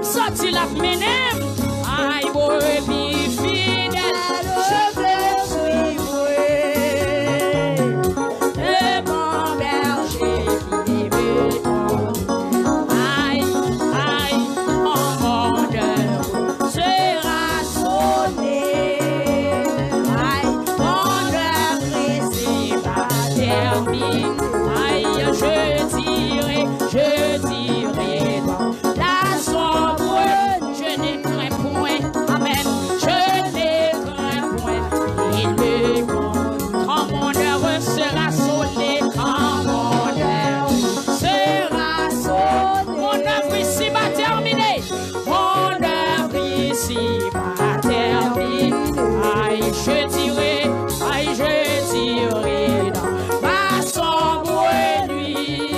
sorti la menem. Aïe, brebis fidèle, je veux suivre. Le bon berger qui me donne. Aïe, aïe, mon monde sera sonné. Aïe, mon heure précise va terminer. Aïe, je dirai dans la sombre, je ne crains point. Amen, je ne crains point. Il me compte quand mon heure sera sonnée, quand mon heure sera sonnée. Mon œuvre ici va terminer. Mon œuvre ici va terminer. Aïe, je dirai dans ma sombre nuit.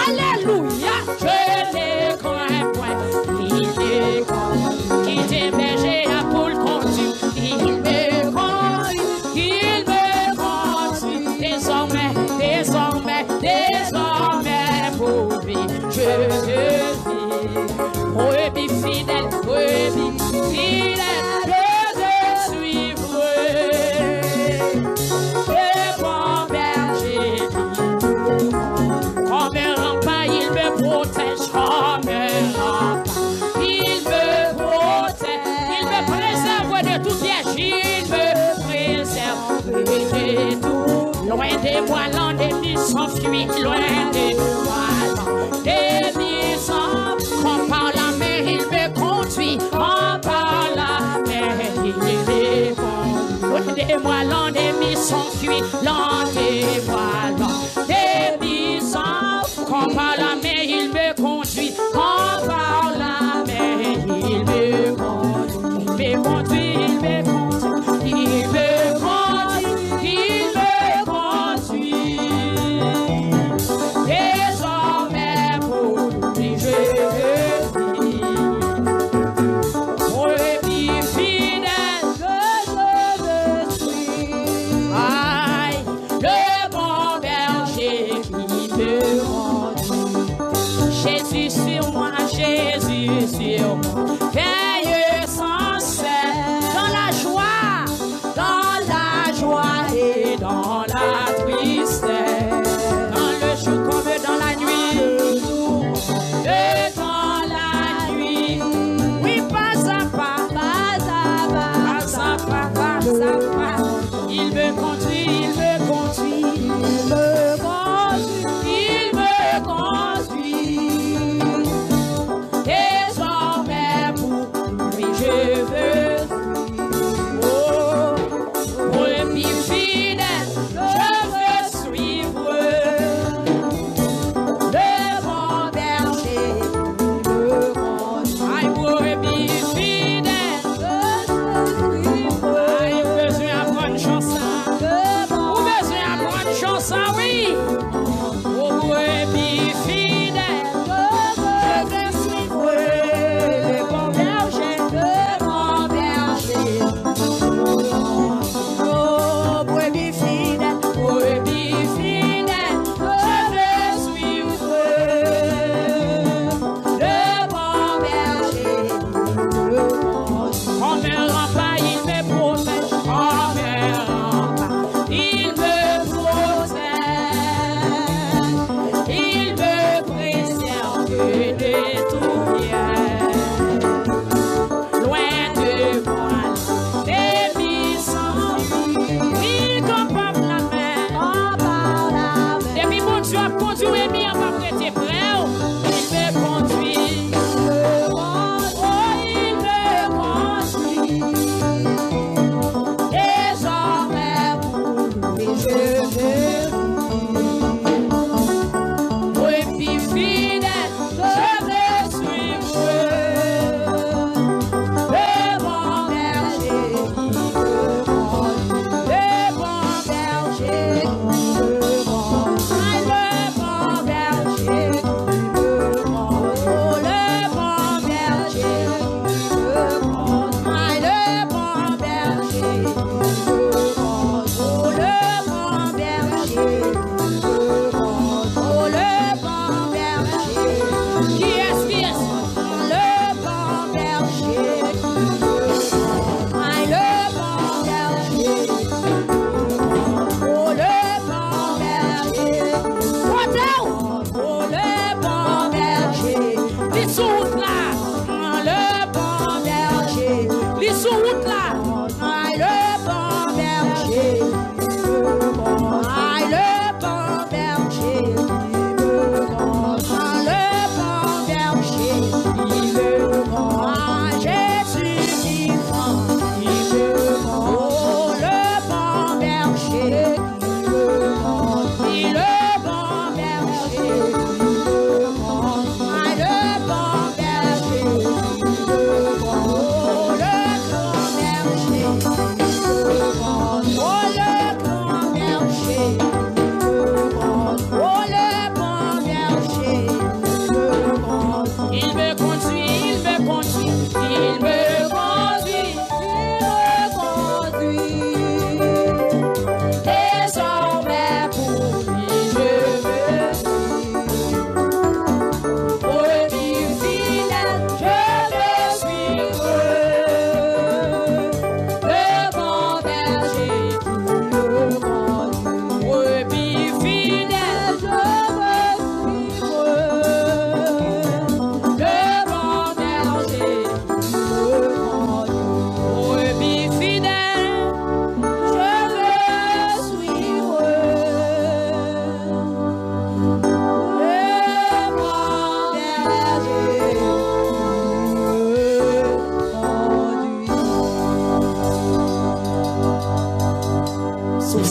Alléluia, je ne crains point. Il me conduit, qui t'hébergeait à pour le conduire. Il me conduit. Désormais, pour lui, je vis. Brebis fidèle, je suivrai. Le bon berger comme un rempart, il me protège comme un rempart. Il me préserve de tout piège. Il me préserve de tout. Loin des moi, l'ennemi s'enfuit. Loin des moi, l'ennemi s'enfuit. En par la main, il me conduit. En par la main, il me conduit. Loin des moi, l'ennemi s'enfuit. Loin des moi, l'ennemi s'enfuit. Quand par la main, il me conduit. Quand par la main, il me conduit. Il me conduit. Il me conduit. Désormais pour lui je vis. Brebis fidèle, je veux suivre. Aïe, le bon berger qui me conduit. Jésus sur moi, veille sans cesse dans la joie et dans la tristesse, dans le jour comme dans la nuit, dans la nuit, oui, pas à pas, il me conduit, désormais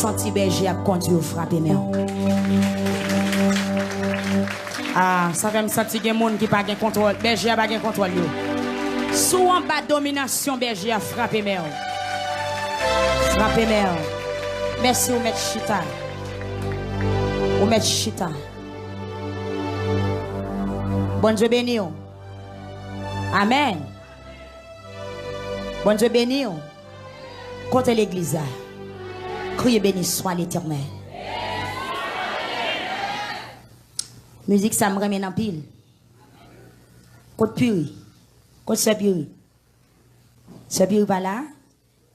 senti berger a conduit au frapper mais. Ah, ça fait me sentir qu'il y a des gens qui n'ont pas de contrôle. Berger n'a pas de contrôle. Sous en bas domination, berger a frappé mais. Frappé mais. Merci au maître Chita. Au maître Chita. Bon Dieu béni. Amen. Bon Dieu béni. Contre l'église. Criez béni soit l'Éternel. Musique ça me remet en pile. Côte puri. Côte ce puri. Ce puri pas là.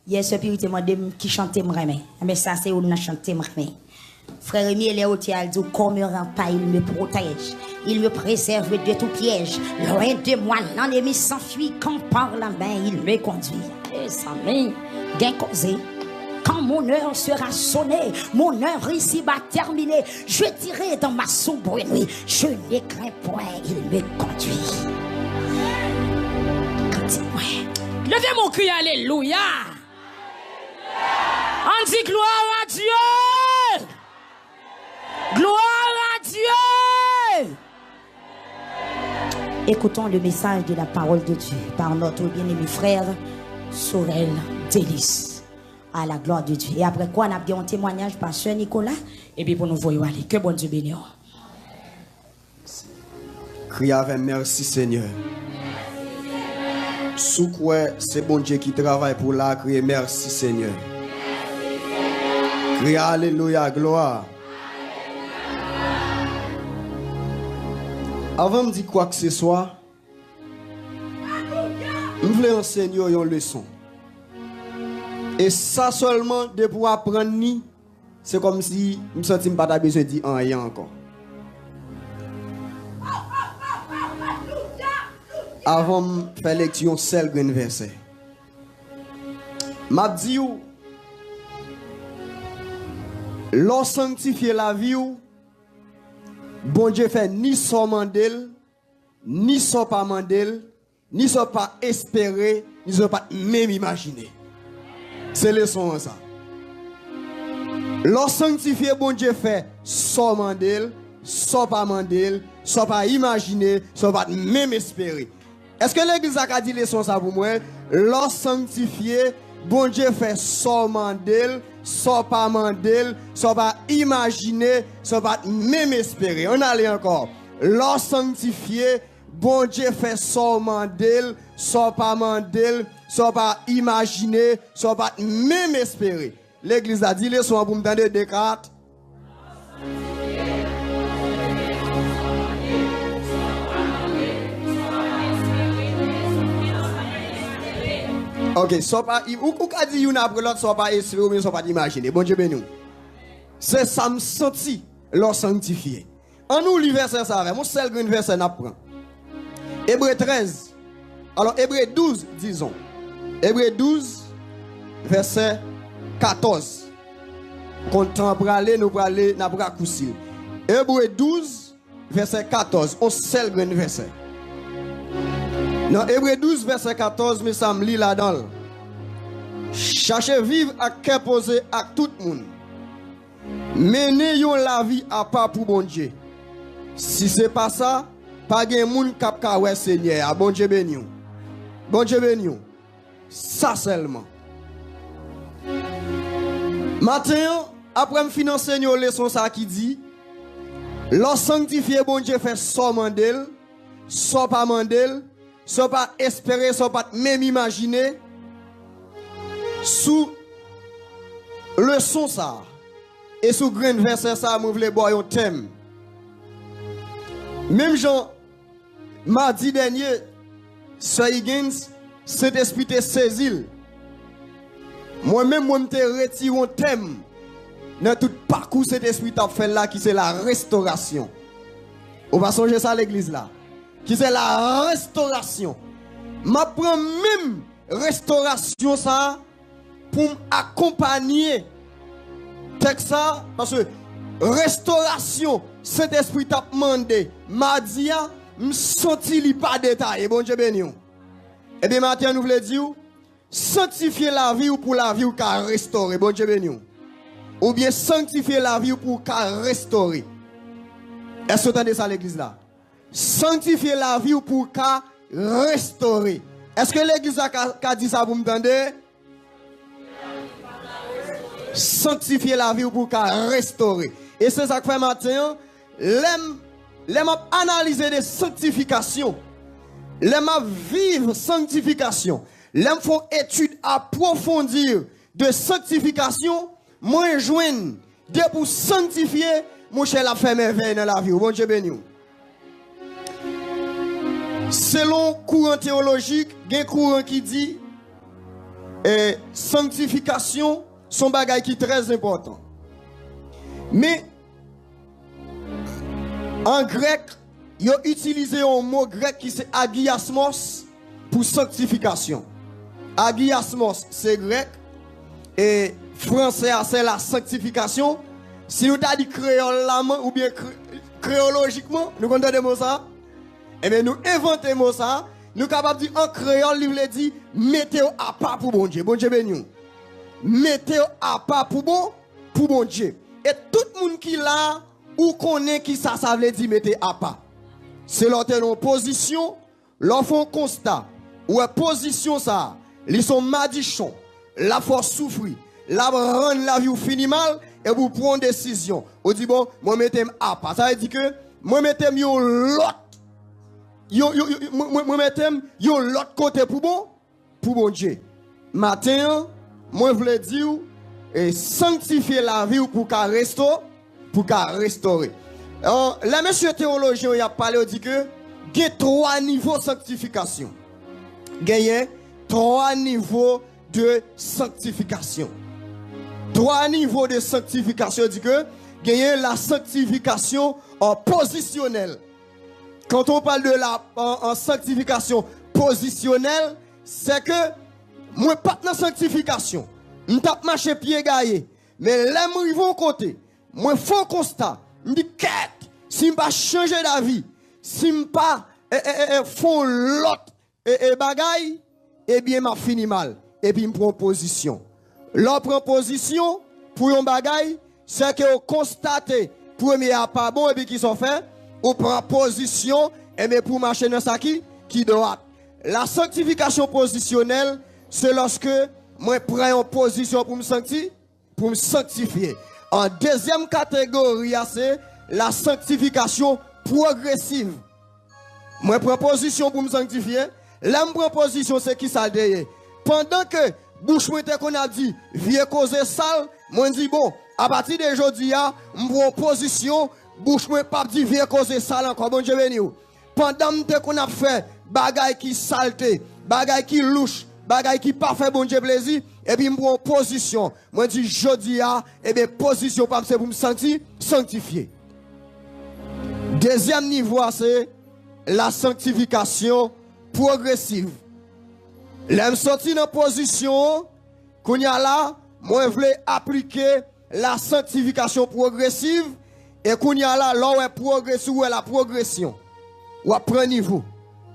Hier ce puri moi qui chantait me remet. Mais ça c'est où nous chanter me remet. Frère Rémi il est au il dit comme un rempart il me protège. Il me préserve de tout piège. Loin de moi, l'ennemi s'enfuit. Quand par la main, il me conduit. Et sa main, gain causé. Quand mon heure sera sonnée, mon heure ici va terminer. Je dirai dans ma sombre nuit, je ne crains point, il me conduit. Continue. Levez mon cri, alléluia. On dit gloire à Dieu. Gloire à Dieu. Écoutons le message de la parole de Dieu par notre bien-aimé frère Sorel Délice. À la gloire de Dieu. Et après quoi, on a bien un témoignage par Sœur Nicolas. Et puis pour nous voyons aller. Que bon Dieu bénisse. Crie avec merci Seigneur. Sous quoi c'est bon Dieu qui travaille pour la crier merci Seigneur. Crie alléluia, gloire. Avant de dire quoi que ce soit, je voulais enseigner une leçon. Et ça seulement, de pouvoir apprendre, c'est comme si je ne sentais pas besoin de dire rien encore. Avant de faire lecture, seul grand verset. Je dis, l'on sanctifie la vie, bon Dieu fait ni son mandel, ni son pas mandel, ni son pas espérer, ni son pas même imaginer. C'est le son ça. L'on sanctifié bon Dieu fait son mandel, son pas mandel, son pas imaginer, son pas même espérer. Est-ce que l'église a dit le son ça pour moi? L'on sanctifié bon Dieu fait son mandel, son pas mandel, son pas imaginer, son pas même espérer. On allait encore. L'on sanctifié bon Dieu fait son mandel, son pas mandel, sans pas imaginer, sans pas même espérer. L'église a dit les soins pour me donner des cartes. Ok, sans pas, ou qu'a dit une après l'autre, sans pas espérer ou sans pas imaginer. Bon Dieu béni. C'est ça me senti, leur sanctifié. En nous, le verset ça, mon seul grand verset n'apprend. Hébreu 13. Alors, Hébreu 12, disons. Hébreu 12, verset 14. Quand on aller, nous allons aller, nous allons coucher. Hébreu 12, verset 14. On seul grand verset. Dans Hébreu 12, verset 14, mais ça me lit là-dedans. Cherchez vivre à cœur posé à tout le monde. Menez la vie à part pour bon Dieu. Si ce n'est pas ça, pas de monde qui a Seigneur. Bon Dieu béni. Bon Dieu béni. Ça seulement. Matin, après me financer une leçon ça qui dit, l'on sanctifié bon Dieu fait son mandel, son pas mandel, son pas espérer, son pas même imaginer. Sous leçon ça, et sous grand verset ça, je voulais boire un thème. Même Jean, mardi dernier, Sir Higgins, cet esprit te saisi. Moi-même, je me retire un thème dans tout parcours cet esprit t'a fait là, qui c'est la restauration. On va songer ça à l'église là. Qui c'est la restauration. Je prends même restauration ça pour m'accompagner. Texte ça, parce que restauration, cet esprit t'a demandé. Mardi, je me senti li pas détaillé. Bon Dieu béni. Et bien maintenant, nous voulons dire, sanctifier la vie ou pour la vie ou qu'à restaurer. Bon Dieu béni. ou bien sanctifier la vie pour qu'à restaurer. Est-ce que vous entendez ça l'église là? Sanctifier la vie pour qu'à restaurer. Est-ce que l'église a dit ça, vous m'entendez? Sanctifier la vie pour qu'à restaurer. Et c'est ça que fait matin, l'aime analyser des sanctifications. L'aime vivre sanctification. L'aime font étude approfondir de sanctification. Moi, joindre de pour sanctifier, mon cher la fait merveille dans la vie. Bon Dieu béni. Selon courant théologique, il y a un courant qui dit sanctification, son bagage qui est très important. Mais en grec, il a utilisé un mot grec qui c'est agiasmos pour sanctification. Agiasmos, c'est grec. Et français, c'est la sanctification. Si nous avons dit créole ou bien créologiquement, nous entendons ça. Eh bien, nous inventons ça. Nous sommes capables de dire en créole, il veut dire mettez à part pour bon Dieu. Bon Dieu béni. Mettez à part pour bon Dieu. Et tout le monde qui là, ou connaît qui ça veut dire mettez à part. C'est leur position, leur font constat. Ou position ça, ils sont madichons, la force souffrir, la rendre la vie fini mal, et vous prenez une décision. Vous dites bon, moi mettez à part. Ça veut dire que moi mettez l'autre. Moi mettez l'autre côté pour bon Dieu. Matin, moi je voulais dire et sanctifier la vie pour qu'elle restaurer. Là, monsieur théologien, il a parlé, il dit que il y a 3 niveaux de sanctification. Il y a 3 niveaux de sanctification. 3 niveaux de sanctification, il dit que il y a la sanctification en positionnelle. Quand on parle de la en sanctification positionnelle, c'est que moi pas dans sanctification. Je tape marcher pied gaillé. Mais là, je vais au côté. Moi, fais constat. Je dis, quête, si je ne pas changer d'avis, si je ne pas font l'autre bagaille, eh bien, je finis mal. Et puis, je prends position. L'autre prend position pour un bagaille, c'est que vous constatez, premier à pas bon, et puis qui sont faits, vous prenez position, et bien, pour marcher dans ça qui doit. La sanctification positionnelle, c'est lorsque moi prends une position pour me sanctifier. En deuxième catégorie, c'est la sanctification progressive. Moi prends position pour me sanctifier. Là, je prends position, c'est qui ça derrière. Pendant que bouche moi qu'on a dit, viens causer sale, moi dis bon, à partir d'aujourd'hui, je prends position, bouche moi pas dit viens causer sale encore. Bon Dieu béni. Pendant qu'on a fait bagaille qui saleté, bagaille qui louche, bagaille qui pas fait bon Dieu plaisir, et puis je prends position. Moi dis jodi et bien position pas c'est pour me sanctifier. Deuxième niveau c'est la sanctification progressive. Là me sorti dans position qu'on y a là, moi je voulais appliquer la sanctification progressive et qu'on y a là là progression ou la progression. Ou prend niveau,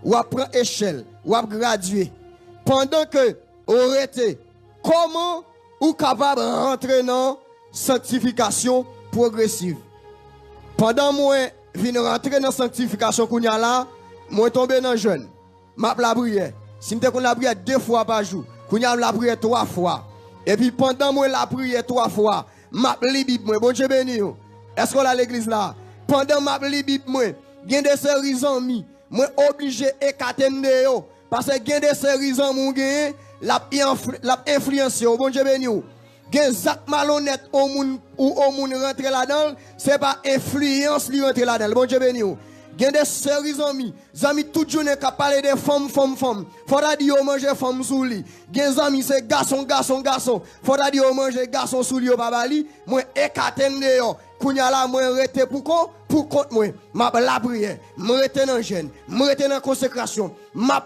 ou prend échelle, ou graduer. Pendant que vous êtes, comment vous êtes capable de rentrer dans sanctification progressive? Pendant que moi viens rentrer dans sanctification qu'on y a là, moi tombé dans jeûne. M'a la prière. Si je la prière 2 fois par jour, qu'on y a la prière 3 fois. Et puis pendant moi la prière 3 fois, m'a li Bible moi. Bon Dieu béni. Est-ce qu'on a l'église là? Pendant m'a li Bible moi, gen des séries amis, moi obligé écarter yo parce que gen des séries amis gen la influencé. Bon Dieu béni. Gen zak malhonnête au moun ou au moun rentrer là-dedans, c'est pas influence li rentrer là-dedans. Bon Dieu béni. Gen des séries amis toute journée qui parler de femmes. Faudra dire manger femme sous lit. Gen amis c'est garçon. Faudra dire manger garçon sous lit au babali. Moi écarter yo. Kounya la moi rete pour compte moi. M'a la prière, moi rete dans jeûne, moi rete dans consécration. Moi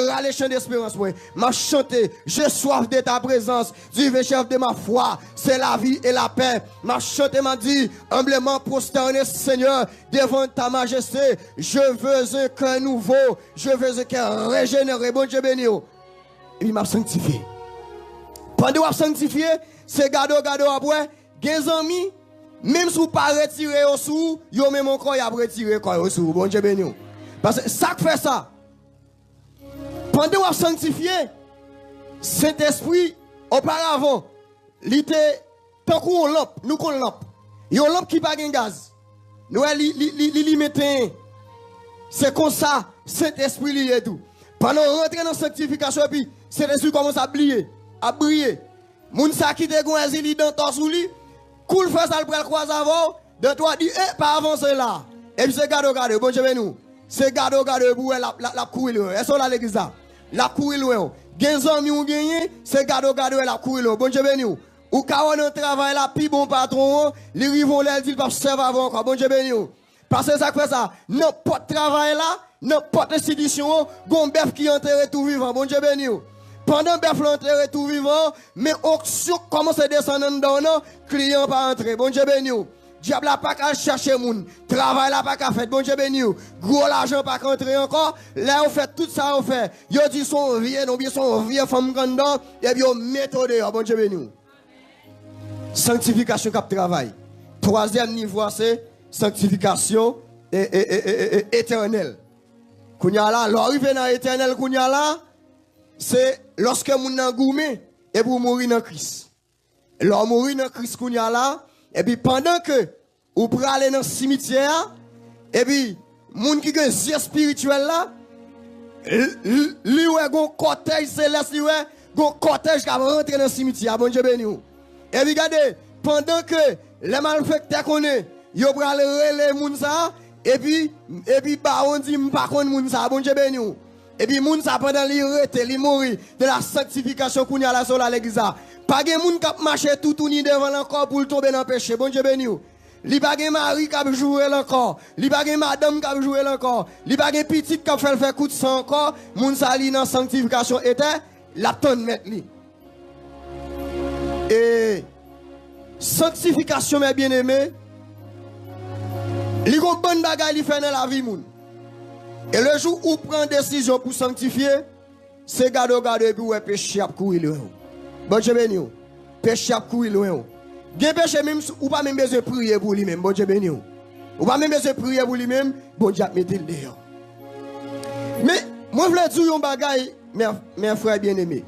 râler chant d'espérance moi. M'a chanter, j'ai soif de ta présence. Dieu chef de ma foi, c'est la vie et la paix. M'a chanter m'a dit humblement prosterné Seigneur devant ta majesté. Je veux un cœur nouveau, je veux un cœur régénéré. Bon Dieu béni. Et il m'a sanctifié. Pendant qu'il m'a sanctifié, c'est gado après. Gen amis, même si vous pas retirer au sous, yo même encore y a retiré quoi au sous. Bon Dieu béni. Parce que ça fait ça. Pendant qu'on sanctifié, Saint-Esprit auparavant, il était tant qu'on lampe, nous qu'on lampe. Yon lampe qui pas de gaz. Nous li mettait. C'est comme ça, Saint-Esprit li et tout. Pendant rentrer dans la sanctification, puis Saint-Esprit commence à briller, à briller. Moun sa qui te gon li dans ton sous li, cool fait ça le pral croise avant, de toi dit pas avancer là. Et puis c'est garde, bon Dieu nous. C'est garde pour la courir. Est-ce que l'église là? La courir. Gen zami ou gagné, c'est garde la courir. Bon Dieu béni. Ou ka on travail là, pi bon patron, li rivon l'el dit pas serve avant encore. Bon Dieu béni. Parce que ça fait ça, n'importe travail là, n'importe institution, gon bœuf qui enterre tout vivant. Bon Dieu béni. Pendant bœuf l'enterre tout vivant, mais auction commence à descendre dans non, client pas entrer. Bon Dieu béni. Diable n'a pas qu'à chercher moun, travail n'a pas qu'à faire. Bon Dieu béni. Gros l'argent pas qu'à entrer encore. Là on fait tout ça on fait. Yo dit son vieux, non bien son vieux femme grandant et puis on méthode. Bon Dieu béni. Sanctification cap travail. Troisième niveau c'est sanctification éternelle. Kounya là, l'arrivée dans éternel kounya là, c'est lorsque moun nan goumé et pour mourir dans Christ. L'or mourir dans Christ kounya là, et puis pendant que ou pour aller dans le cimetière, et puis moun qui gen yeux spirituel là, lui ouais gon cortège céleste lui ouais gon cortège qui va rentrer dans le cimetière. Bon Dieu béni. Et puis regardez, pendant que les malfaiteurs connaissent, yo pral relé moun ça et puis bah on dit pas connait moun ça. Bon Dieu béni. Et puis moun ça pendant li rete li mourir de la sanctification qu'on y a là sur l'église. Pas gen moun k'ap marcher tout ni devant encore pour tomber dans péché. Bon Dieu béni. Li pa gen mari k'ap jouer encore, li pa gen madame k'ap jouer encore, li pa gen petite k'ap faire coup de sang encore. Moun ça li dans sanctification était la tonne mettre li. Et sanctification mes bien-aimés, li gon bonne bagaille li fait dans la vie moun. Et le jour où prend décision pour sanctifier, c'est garde pour péché à courir loin. Bon Dieu béni. Péché à courir loin. Gen péché même ou pas même besoin prier pour lui même. Bon Dieu béni. Ou pas même besoin prier pour lui même, bon Dieu mettez le dehors. Mais moi je veux dire un bagaille mes frères bien-aimés.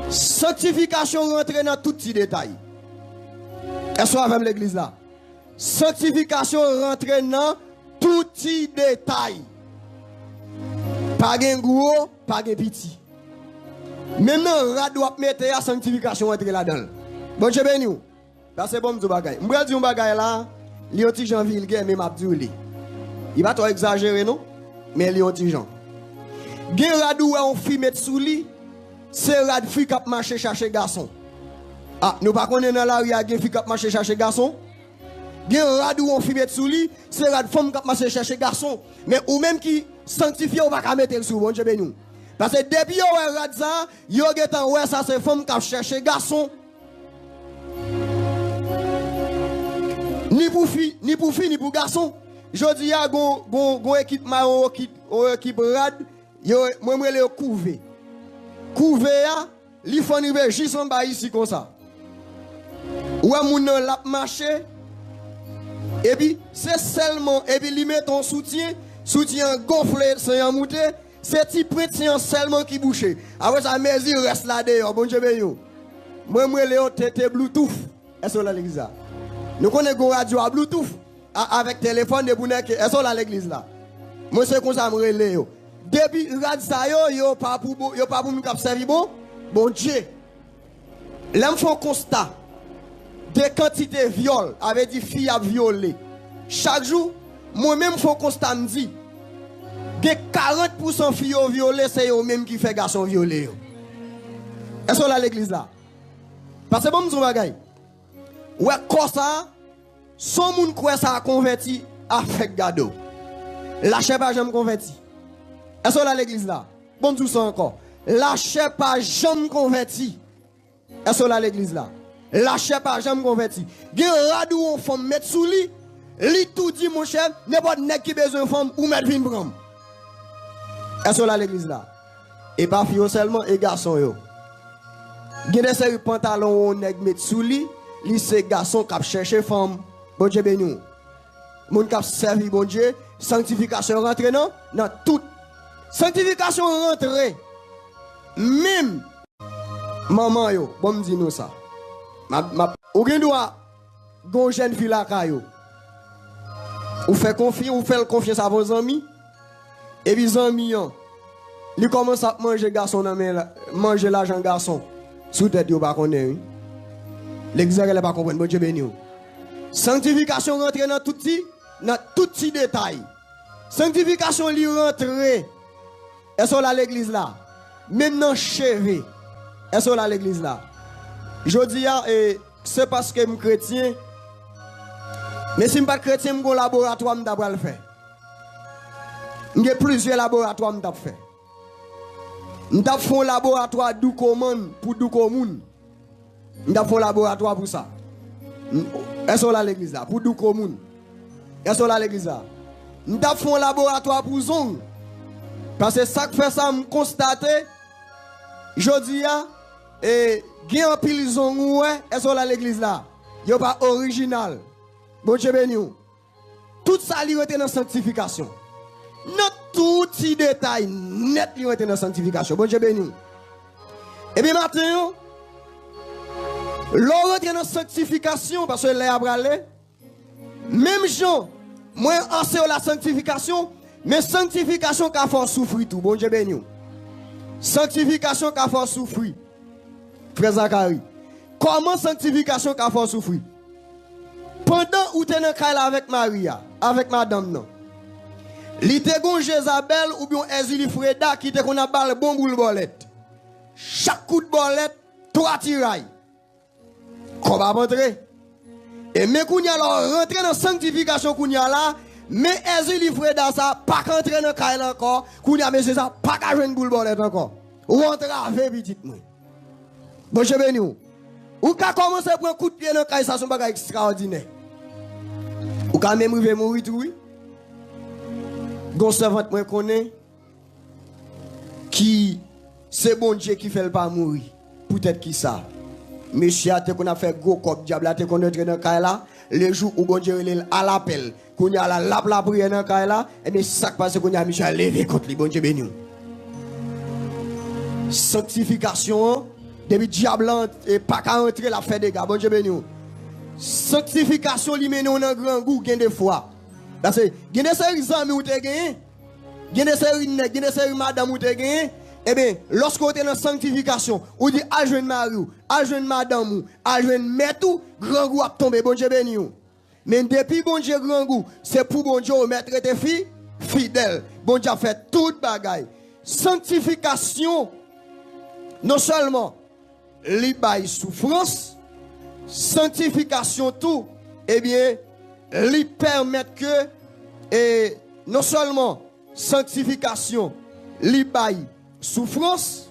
Sanctification rentre dans tout petit détail. Est-ce que avec l'église là? Sanctification rentre dans tout petit détail. Pas de gros, pas de petit. Même dans la doit mettre la sanctification rentre là-dedans. Bon Dieu béni. Ça c'est bon du bagay. M'bral di un bagay là, li oti Jean vulgaire même abdou li. Il va trop exagérer non? Mais li oti Jean. Gen radou on fi mettre sous li. C'est rad fi k'ap marcher chercher garçon. Ah, nous pas connaît dans la rue gen fi k'ap marcher chercher garçon. Gen radou on fi mettre sous li, c'est rad femme k'ap marcher chercher garçon. Mais ou même qui sanctifié ou pas ka mettre sous bon Dieu béni. Parce que depuis yo rad ça, yo getan ouais ça c'est femme k'ap chercher garçon. Ni pour fille, ni pour garçon. Jodi a gon équipe marron, équipe rad, yo moi me le couver. Couver a, li fon rive juste en bas ici comme ça. Ou a moun la marché. Et puis c'est seulement et puis li met ton soutien gonflé, c'est en monté, c'est ti prête c'est seulement qui bouche. Après ça mes yeux reste là dehors, bon Dieu béni. Moi le tete Bluetooth. Est-ce que l'église là? Nous connaissons radio à Bluetooth avec téléphone de bounèque. Est-ce que l'église là? Moi c'est comme ça me relé yo. Depuis rad ça yo pas pour nous cap servir bon Dieu. L'homme font constat des quantités viol avec des filles à violer. Chaque jour, moi-même font constat me dit que 40% filles violées c'est eux même qui fait garçon violer. Est-ce que l'église là? Parce que bon nous bagay. Ouais comme ça son moun quoi ça a converti avec gado. Lâchez pas jamais converti. Est-ce que l'église là? Bon tout ça encore. Lâchez pas jamais converti. Est-ce que l'église là? Lâchez pas jamais converti. Gen radou on femme mettre sous li, li tout dit mon chef, n'importe nèg qui besoin femme ou mettre vin bram. Est-ce que l'église là? Et pas fille seulement et garçon yo. Gen des série pantalon on nèg mettre sous li, lycée garçon qui cherché femme. Bon Dieu béni. Moun qui servi bon Dieu, sanctification rentre dans tout. Sanctification rentre. Même maman yo, bon me dit nous ça. Ou gen doit gon jeune fille la kayo. Ou fait confiance à vos amis. Et puis amis ils commencent à manger garçon manger l'argent garçon. Sous tête yo pas connaît. L'exercice pas comprendre bon Dieu béni. Sanctification rentre dans tout petit détail. Sanctification li rentre. Est-ce là l'église là? Même dans cheveux. Est-ce là l'église là? Je dis c'est parce que je suis chrétien. Mais si je ne suis pas chrétien, je suis un laboratoire qui le faire. Il y a plusieurs laboratoires qui fait. Je fais un laboratoire d'où commande pour d'où commune. Je fais un laboratoire pour ça. Est-ce là l'église là? Pour d'où commune. Est-ce là l'église là? Je fais un laboratoire pour zone. Parce que ça fait ça, je constate. Je dis, et il y a un pile zone ouais, est-ce là l'église là? Il n'y a pas original. Bon Dieu béni. Tout ça li rete dans sanctification. Not tout petit détail net li rete dans sanctification. Bon Dieu béni. Et bien maintenant, l'on rete dans sanctification parce que les abralé même gens moi enseigne la sanctification, mais sanctification qu'a fort souffrir tout. Bon Dieu béni. Sanctification qu'a fort souffrir. Frère Zacharie. Comment sanctification qu'a fort souffrir? Pendant où tu es avec Maria, avec madame, non. Li te gon Jézabel ou bien Ezili Freda qui te qu'on a balle bon boule bolette. Chaque coup de bolette, 3 tirailles. Qu'on va rentrer. Et mais qu'on y a rentrer dans sanctification qu'on y a là, mais Ezili Freda ça, pas rentrer dans Kail encore, qu'on y a monsieur ça, pas qu'à jouer une boule bolette encore. Ou rentrer avec petit moi. Bon, je béni ou. Ou ka commencer à prendre un coup de pied dans Kail, ça son bagage extraordinaire. Ou quand même rive mourir tout oui. Gon servante moi connais qui c'est bon Dieu qui fait le pas mourir. Peut-être qui ça. Monsieur a te qu'on a fait gros cop diable a te qu'on entre dans Kail là, le jour où bon Dieu il à l'appel, qu'on y a la prière dans Kail là, et bien ça passe qu'on y a monsieur levé contre lui bon Dieu béni. Sanctification depuis diable et pas qu'à entrer la fait des gars bon Dieu béni. Sanctification li mène dans grand goût gain des fois. Parce que gain des séries amis ou te gagné, gain des séries nèg, gain des séries madame ou te gagné, eh bien lorsque on est dans sanctification, on dit à jeune mari, à jeune madame, à jeune mère tout, grand goût a tombé bon Dieu béni. Mais depuis bon Dieu grand goût, c'est pour bon Dieu mettre tes filles fidèles. Bon Dieu a fait toute bagaille. Sanctification non seulement li bay souffrance, sanctification tout, eh bien, lui permet que, et non seulement sanctification, lui bail souffrance,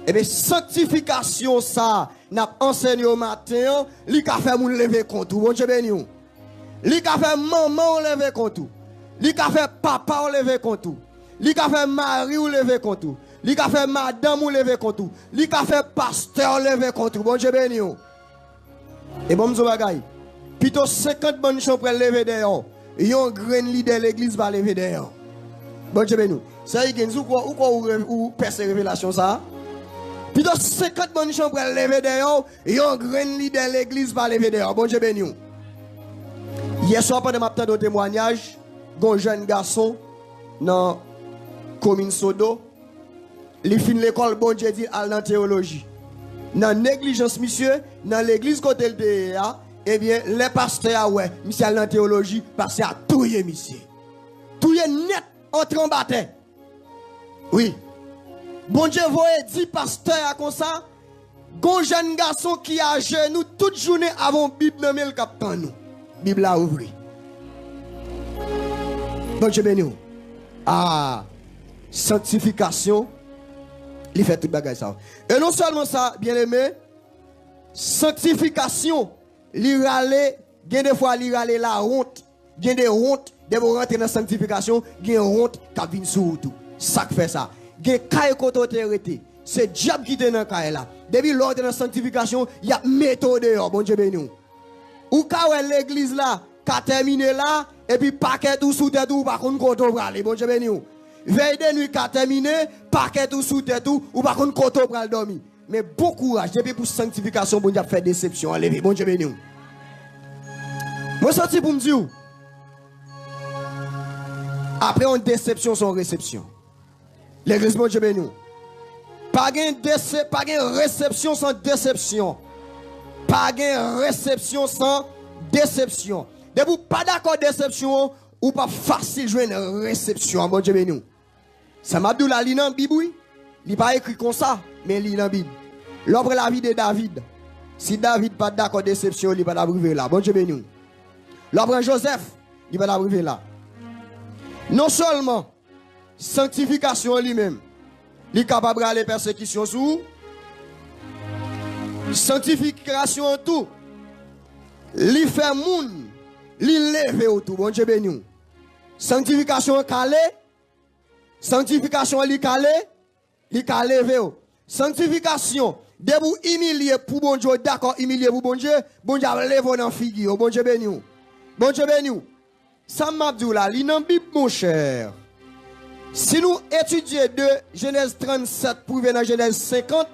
eh bien, sanctification ça, n'a enseigné au matin, lui a fait moun lever compte, bon Dieu béni. Lui a fait maman lever compte, lui a fait papa lever compte, lui a fait mari lever compte, lui a fait madame lever compte, lui a fait pasteur lever compte, bon Dieu béni. Et bon, je bagaille. Plutôt 50 bonnes gens pour lever dehors. Yon grain leader l'église va lever dehors. Bon Dieu béni. Ça y est, ou perce révélation ça. Plutôt 50 bonnes gens pour lever dehors. Yon grain leader l'église va lever dehors. Bon Dieu béni. Hier soir, pendant ma de témoignage, un jeune garçon dans la commune Sodo, il finit l'école, bon Dieu dit, à la théologie. Dans négligence, monsieur, dans l'église côté de eh bien, les pasteurs, ouais, monsieur, à la théologie, parce à tout y est, monsieur. Tout y est net, entre en bataille. Oui. Bon Dieu, voyez 10 pasteurs comme ça, un jeune garçon qui a genoux toute journée avant Bible dans le capitaine nous. Bible a ouvert. Bon Dieu béni. Ah, sanctification, il fait tout bagage ça. Et non seulement ça, bien aimé, sanctification, il râle, bien des fois il râle la honte, bien des hontes, de vous rentrer dans la sanctification, il y a honte qui vient sur tout. Ça fait ça. Il y a des côté c'est diable qui est dans le là. Depuis l'ordre de la sanctification, il y a méthode dehors, bon Dieu béni. Ou quand l'église là, qu'a terminé là, et puis paquet ou sous tête ou par contre koto brale, bon Dieu béni. Veille de nuit qu'a terminé, paquet ou sous tête ou par contre koto brale dormi. Mais bon courage, depuis pour sanctification, bon Dieu fait déception, enlevé, bon Dieu béni. Moi sorti pour me dire, après une déception sans réception. L'église, bon Dieu béni. Pas de réception sans déception. Pas de réception sans déception. De vous pas d'accord déception ou pas facile jouer une réception. Bon Dieu béni. Ça m'a dit la ligne en Bible, il n'est pas écrit comme ça, mais il est en Bible. L'obre la vie de David. Si David pas d'accord déception, il n'est pas d'arriver là. Bon Dieu béni. L'obre Joseph, il n'est pas d'arriver là. Non seulement sanctification lui-même, il est capable de les persécutions sous. Sanctification tout. Il fait moun. Il lève autour. Bon Dieu béni. Sanctification calé. Sanctification li calé. Il calé. Sanctification. Debout humilié pour bon Dieu. D'accord, humilié pour bon Dieu. Bon Dieu lève dans figure. Bon Dieu béni. Bon Dieu béni. Ça m'a dit là. Il n'a Bible mon cher. Si nous étudions de Genèse 37 pour venir dans Genèse 50,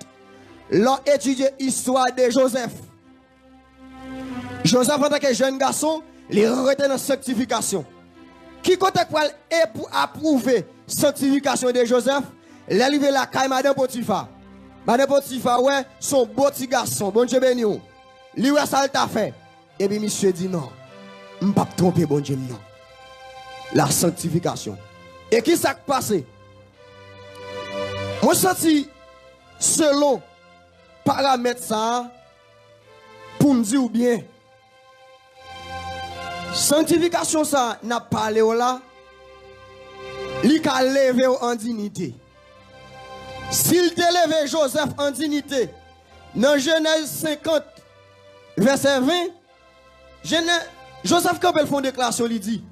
l'on étudie l'histoire de Joseph. Joseph, en tant que jeune garçon, il retient dans la sanctification. Qui compte pour approuver la sanctification de Joseph? Il est arrivé là, quand Madame Potiphar. Madame Potiphar, ouais, son beau petit garçon, bon Dieu béni. Lui, ouais, ça t'a fait. Et puis, monsieur dit non, je ne vais pas me tromper, bon Dieu, non. La sanctification. Et qui s'est passé? Moi, senti, selon paramètres ça, pour me dire bien, sanctification ça, n'a pas parlé là, il a levé en dignité. S'il te levé Joseph en dignité, dans Genèse 50, verset 20, Joseph Campbell font déclaration, il dit,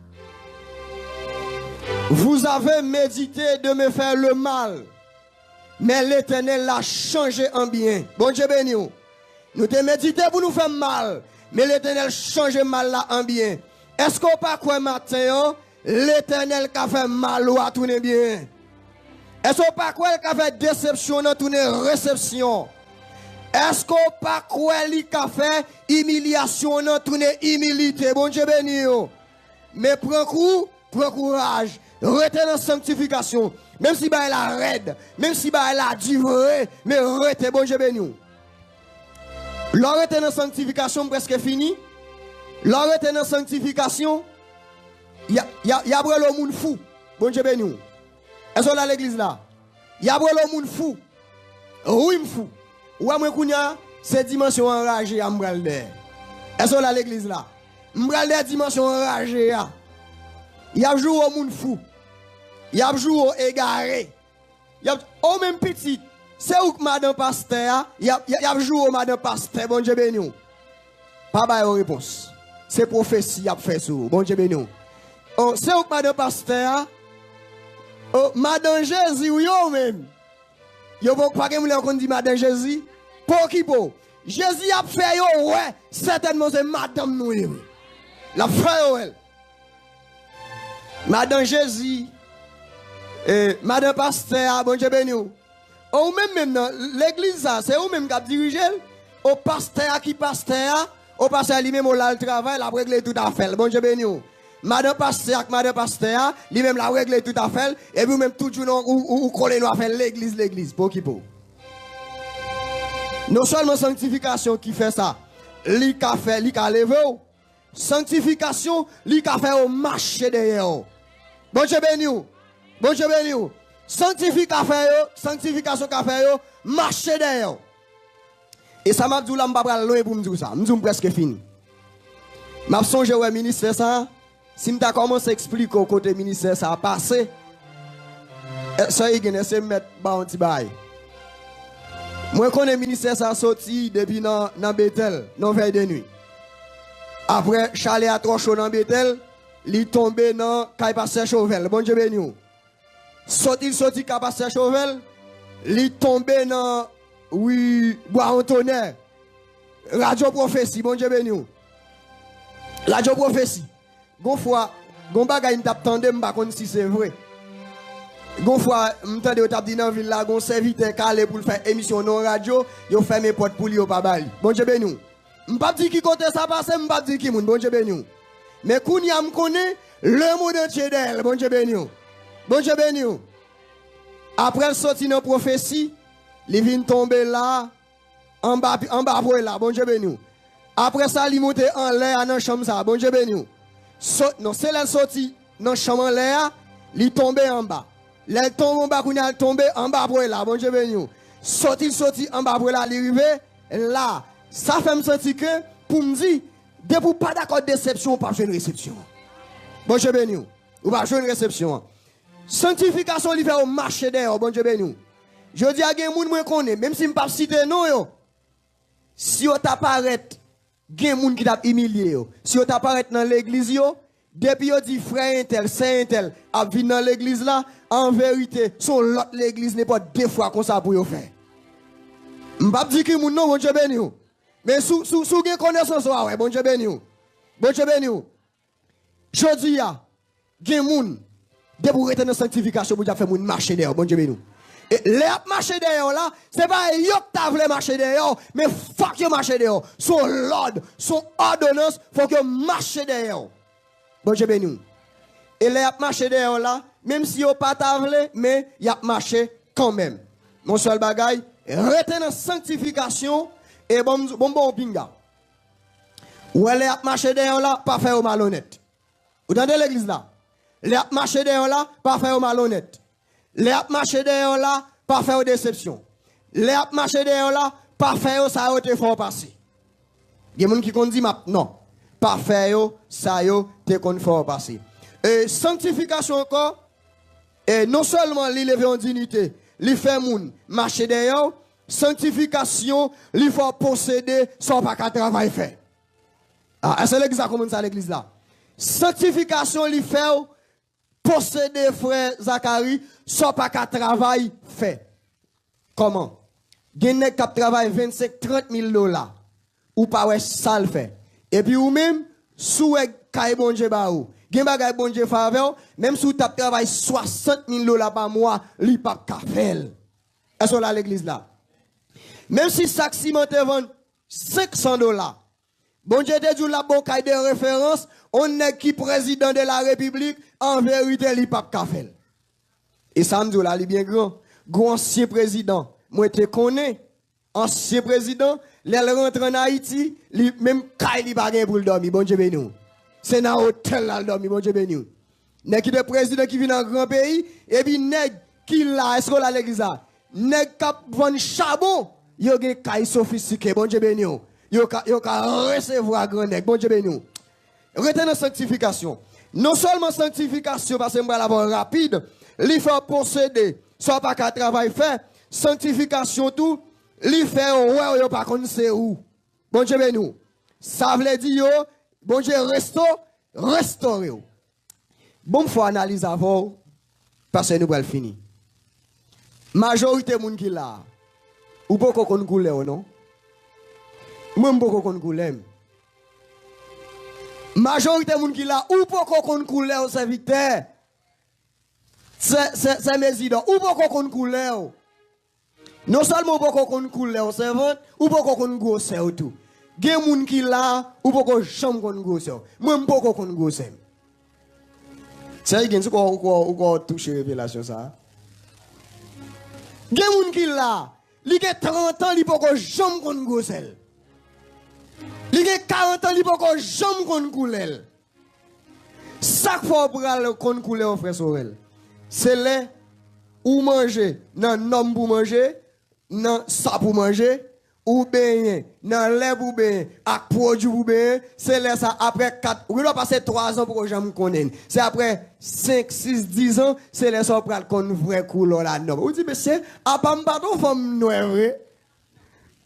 vous avez médité de me faire le mal, mais l'Éternel l'a changé en bien. Bon Dieu béni. Nous te médité pour nous faire mal, mais l'Éternel change mal là en bien. Est-ce qu'on pas quoi matin, l'Éternel qui a fait mal ou a tourné bien? Est-ce qu'on pas quoi qui a fait déception dans tourné réception? Est-ce qu'on pas quoi qui a fait humiliation dans tourné humilité? Bon Dieu béni. Mais prends courage. Rete dans sanctification. Même si elle a raide, même si elle a divoré, mais rete, bon Dieu béni. L'orete dans sanctification presque fini. L'orete dans sanctification, il y a le monde fou. Bon Dieu béni. Est-ce qu'on a l'église là? Il y a le monde fou. Oui, fou. Ou à moi, c'est dimension enragée à m'bralde. Est-ce qu'on a l'église là? M'bralde dimension enragée. Il y a joué au monde fou. Il y a joué au égaré. Il y a au même petit. C'est où que madame pasteur, il y a joué au madame pasteur, bon Dieu béni. Pas de réponse. C'est prophétie qui a fait ça, bon Dieu béni. C'est où que madame pasteur, madame Jésus, yo même. Yo pas que vous dit madame Jésus. Pour qui pour? Jésus a fait yo, ouais, certainement c'est madame nous. La frère elle. Madame Jésus, Madame Pasteur, bon Dieu béni. Ou même l'église, c'est ou même qui a dirigé. Au pasteur qui pasteur, au pasteur lui-même, on a le travail, la règle tout à fait. Bon Dieu béni. Madame Pasteur, lui-même, la règle tout à fait. Et vous-même, tout le monde, ou collez nous à faire l'église, pour qui pour. Non seulement sanctification qui fait ça, li ka fait, li ka levé. Sanctification, li ka fait au marché derrière. Bon Dieu béni. Bon Dieu béni. Sanctification qu'a fait yo, marcher derrière. Et ça m'a dit là, je vais loin pour me dire ça. Je suis presque fini. Je songe au ministère ça. Si je commence à expliquer au côté ministère ça a passé, ça y est, c'est mettre un petit bail. Moi, je connais le ministère ça sorti depuis dans Bethel, dans veille de nuit. Après, Charlie a trop chaud dans Bethel, il est tombé dans Pasteur Chauvel. Bon Dieu béni. Sorti Pasteur Chauvel, li tombé dans oui bois en tonnerre. Radio prophétie, bon Dieu béni. Radio prophétie. Gon fois, gon bagay m'tap tande m'pa konn si c'est vrai. Gon fois m'tande yo tap di nan ville là gon serviteur calé pour faire émission non radio, yo fermé porte pour li yo pa bali. Bon Dieu béni. M'pa di ki côté ça passe, m'pa di ki moun, bon Dieu béni. Mais kounya m'konne le monde entier d'elle, bon Dieu béni. Bon Dieu béni. Après le sorti dans prophétie, il vient tomber là en bas pour là, bon Dieu béni. Après ça, il monte en l'air dans la chambre ça, bon Dieu béni. Non, c'est la sortie dans la chambre en l'air, il tombe en bas. Il tombe en bas, il tombe en bas pour là, bon Dieu béni. Sorti en bas pour là, il arrive là. Ça fait me sentir que pour me dire, de vous pas d'accord de déception, pas une réception. Bon Dieu béni. Ou pas une réception. Sanctification, il fait au marché d'ailleurs, bon Dieu béni. Je dis à des gens que je connais, même si je ne peux pas citer non, si vous t'apparaît, il y a des gens qui t'ont humilié. Si vous t'apparaît dans l'église, depuis vous dit frère intel, saint intel, à venir dans l'église là, en vérité, son l'autre l'église n'est pas deux fois comme ça pour vous faire. Je ne peux pas dire que vous non, bon Dieu béni. Mais si vous avez connaissance, ouais, bon Dieu béni. Bon Dieu béni. Je dis, il y a des gens qui ont été dans la sanctification pour faire marcher derrière, bon Dieu béni. Et les marcher derrière là, c'est pas yo qui t'a voulu marcher derrière, mais faut que marcher derrière. Son l'ordre, son ordonnance, faut que marche derrière. Bon Dieu béni. Et les marcher derrière là, même si yo pas t'a voulu, mais y a marché quand même. Mon seul bagay, rester dans sanctification et bon pinga. Ou les marcher derrière là, pas faire au malhonnête. Vous entendez l'église là? Les marcher derrière là, pas faire au malhonnête. Les marcher derrière là, pas faire aux déceptions. Les marcher derrière là, pas faire ça au te fort passer. Il y a des gens qui disent non, pas faire ça te kon fort passer. Et sanctification encore, et non seulement l'élever en dignité, lui faire moun marcher derrière, sanctification, lui faut posséder sans pas qu'à travail fait. Ah, c'est exactement ça l'église là. Sanctification, lui fait posséder frère Zacharie sans pas qu'à travail fait. Comment? Gen qui travaille 25-30 000 $. Ou pas ouais ça le fait. Et puis ou même sous kay bon Dieu ba ou. Gen bagay bon Dieu faveur, même si tu travaille 60 000 $ par mois, li pas ka faire. Est-ce là l'église là? Même si sac ciment te vend 500 $. Bon Dieu te dit la bon kay de référence, on est qui président de la République, en vérité, li pas ka faire. Et ça me dit là, il est bien grand. Grand ancien président, moi te connais, ancien président, il rentre en Haïti, même kay li pas gen pour le dormir, bon Dieu béni. C'est dans hôtel là le dormir, bon Dieu béni. Nèg qui est président qui vient dans grand pays, et puis nèg qui là, est-ce que là l'église là? Nèg k'ap vend charbon, yo gen kay sophistiqué, bon Dieu béni. Yo ka recevoir grand nèg, bon Dieu béni. Retenez la sanctification. Non seulement sanctification, parce que je vais la voir rapide, il faut posséder, soit pas qu'à travail fait, sanctification tout, il fait ouais, yo pas connaître c'est où. Bon Dieu béni. Ça veut dire yo, bon Dieu restaurer. Bon faut analyser avant parce que nous allons finir. Majorité moun qui là, ou pas qu'on couleur non? Moi pas qu'on couleur. Majorité moun qui là, ou pas qu'on couleur serviteur. C'est mes idoles, ou pas qu'on couleur. Non seulement pas qu'on couleur servante, ou pas qu'on gosse tout. Gen moun qui là, ou pas qu'on chambre qu'on gosse. Moi pas qu'on gosse. C'est gen ou toucher révélation ça. Gen moun qui là, li gen 30 ans, li pas qu'on chambre qu'on gosse. Li gen 40 ans, li pas qu'on chambre qu'on couleur. Chaque fois pral qu'on couleur frère Sorel. C'est là ou manger, nan nom pour manger, nan ça pour manger, ou bien nan lait pour bien, ak produit pour bien, c'est là ça après 4, ou doit passer 3 ans pour que j'aime connaître. C'est après 5, 6, 10 ans, c'est là ça pral qu'on vrai couleur la nom. Ou dit monsieur, a pas m'paton femme noire.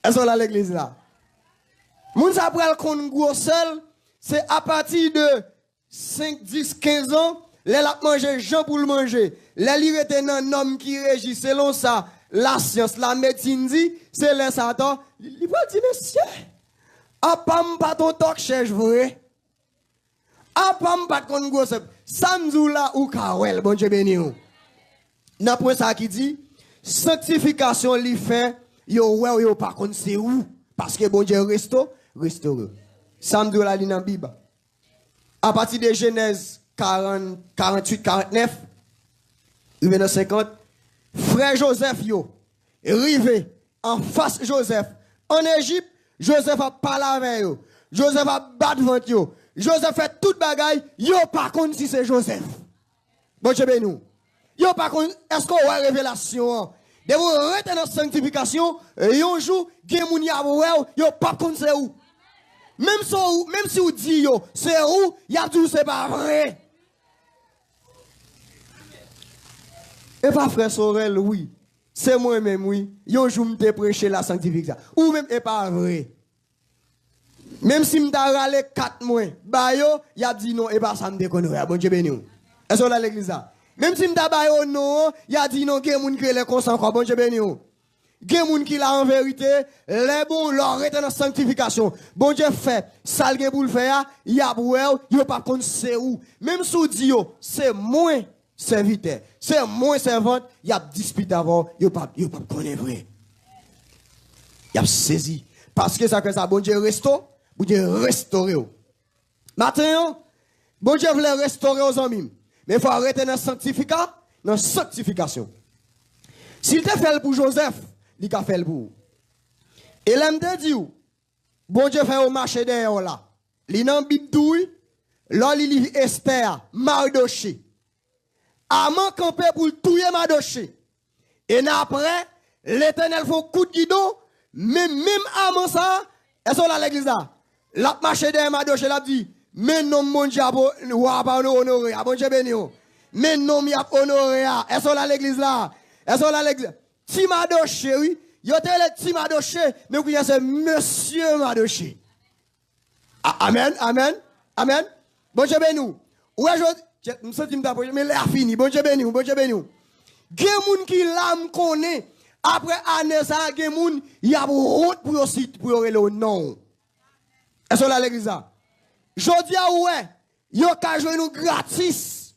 Est-ce là l'église là? Moun sa pral qu'on gros seul, c'est à partir de 5, 10, 15 ans, les la manger, Jean pour le manger. Les li rete nan homme qui régit selon ça, la science, la médecine dit, c'est les Satan. Il va dire, monsieur, apam pas ton talk cherche vrai. Apam pas ton gros samedi là ou kawel, bon Dieu béni ou. N'a point ça qui dit, sanctification li fait, yo ouais yo pas contre c'est où. Parce que bon Dieu restaure. Samedi là li dans Bible. À partir de Genèse 40, 48, 49, il dans 50, frère Joseph yo, rivé en face Joseph, en Égypte, Joseph a parlé avec yo, Joseph a battu ventre yo, Joseph fait toute bagaille, yo pas contre si c'est Joseph. Bon Dieu béni. Yo pas contre, est-ce qu'on a révélation? De vous rester dans la sanctification, yon jour, gen moun ya yo pas contre c'est où. Même si vous dites yo, c'est où, y a dit c'est pas vrai. Et pas frère Sorel, oui. C'est moi-même, oui. Yon jour m'te prêcher la sanctification. Ou même, et pas vrai. Même si m'ta râlé 4 mois, bah yo, y a dit non, et pas ça m'te connaît. Bon Dieu béni. Est-ce que là l'église là? Même si m'ta ba yo non, y a dit non, gen moun qui les consent encore. Bon Dieu béni. Gen moun qui la en vérité, les bons leur rete dans sanctification. Bon Dieu fait, ça gen pour le faire, y a pour yo pas contre c'est où. Même sous dit yo, c'est moins serviteur, c'est moins servante, y a dispute avant, yo pas connaître vrai. Y a saisi parce que ça que ça bon Dieu restaure, bon Dieu restaurer. Maintenant, bon Dieu voulait restaurer aux amis, mais il faut arrêter dans sanctification. S'il te fait pour Joseph, il a fait pour. Et l'aime de dire, bon Dieu fait au marché derrière là. Il n'a pas de là il lit Esther, Mardoché. Amant campé pour tuer Mardoché. Et après, l'Éternel fait un coup de guidon, mais même avant ça, est-ce qu'on a l'église là? La marché derrière Mardoché l'a dit, mais non mon Dieu ou pas honoré, bon Dieu béni. Mais non mi a honoré, est-ce qu'on a l'église là? Est-ce qu'on a l'église? Ti Mardoché, oui. Yo te le ti Mardoché, mais vous c'est monsieur Mardoché. Amen, amen, amen. Bon Dieu béni. Ouais, je me sens mais là fini. Bon Dieu béni, bon Dieu béni. Gen moun qui l'âme connaît. Après année ça, gen moun y a honte pour pour le non. Est-ce que là l'église là? Jodi a ouais, yo ka jouer nous gratis.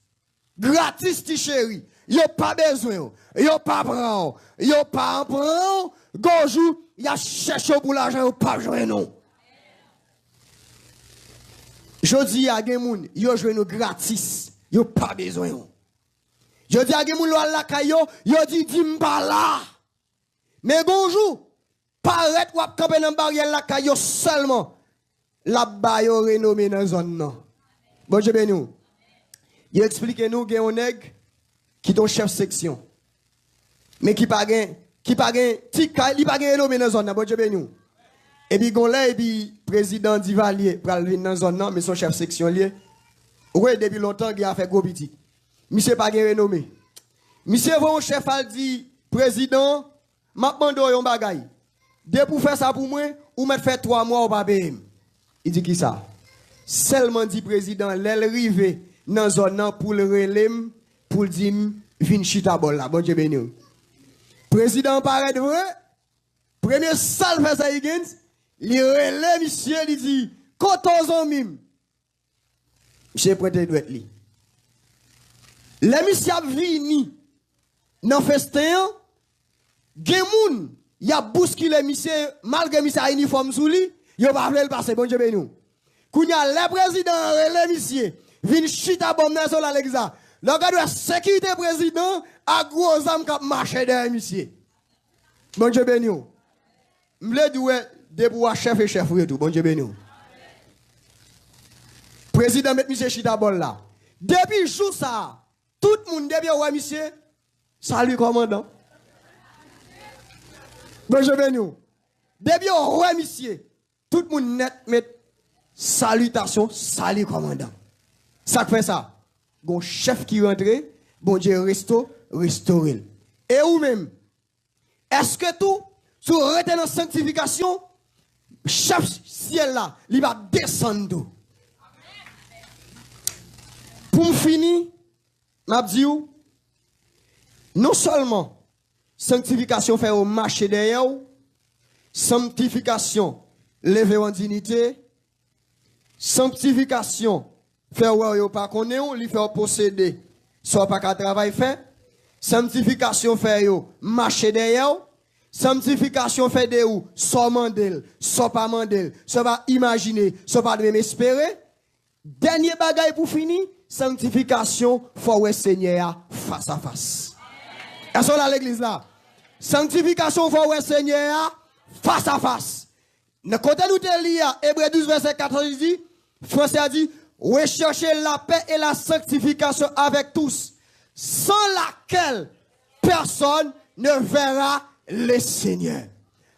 Gratis ti chéri. Yo pas besoin. Yo pas prend. Yo pas prend. Gonjou, y a cherché pour l'argent, yo pas joué non. Jodi a gen moun, yo joué nous gratis. Yo pas besoin. Jodi a gen moun lo la kayo, yo dit m'pa là. Mais gonjou, paraît ou camper dans barrière la kayo seulement. La ba yo renommé dans zone non. Bon Dieu béni. Il explique nous gen on nèg qui ton chef section. Mais qui pas gain ti li pas gain renommé dans zone bon Dieu béni. Et puis gon là et puis président Divalier pral venir dans zone non mais son chef section lié. Ouais depuis longtemps il a fait gros petit. Monsieur pas gain renommé. Monsieur von chef a dit président m'a mando yon bagay. De pour faire ça pour moi ou mettre fait 3 mois au pas payer. Il dit qui ça? Seulement dit président l'el rivé dans zone pour le relem pour dire vin chita bol là bon Dieu béni. Président paraît vrai. Premier salle fait ça igen, il relève monsieur il dit 14 ans mime. Monsieur prêté doit li. Les monsieur a vini dans festin gen moun y a bousculé monsieur malgré monsieur a uniforme sous lui, yo pas vle le passer bon Dieu béni. Kounya le président relève monsieur vin chita bon dans sol Alexa. Le gars de sécurité président a gros âme qui marché derrière monsieur. Bon Dieu béni. M'le doué de pour chef et chef tout bon Dieu béni. Président met monsieur chita bon là. Depuis jour ça, tout le monde depuis ouais monsieur salut commandant. Bon Dieu béni. Depuis ouais monsieur, tout le monde net met salutation, salut commandant. Ça fait ça. Gon chef qui rentre, bon Dieu restaure. Et ou même, est-ce que tout, sur rete dans sanctification, chef ciel là, il va descendre. Pour me finir, m'a dit non seulement Sanctification fait au marché derrière. Sanctification lever en dignité. Sanctification fait ou pas connaître, lui fait posséder. Soit pas qu'à travail fait. Sanctification fait yo marcher derrière. Sanctification fait de ou soit mandel, soit pas mandel, soit pas imaginer, soit pas même espérer. Dernier bagage pour finir, sanctification faut ouais Seigneur face à face. Est-ce qu'on a l'église là? Sanctification faut ouais Seigneur face à face. Quand nous te lire Hébreux 12 verset 14 il dit, Français a dit, recherchez la paix et la sanctification avec tous, sans laquelle personne ne verra le Seigneur.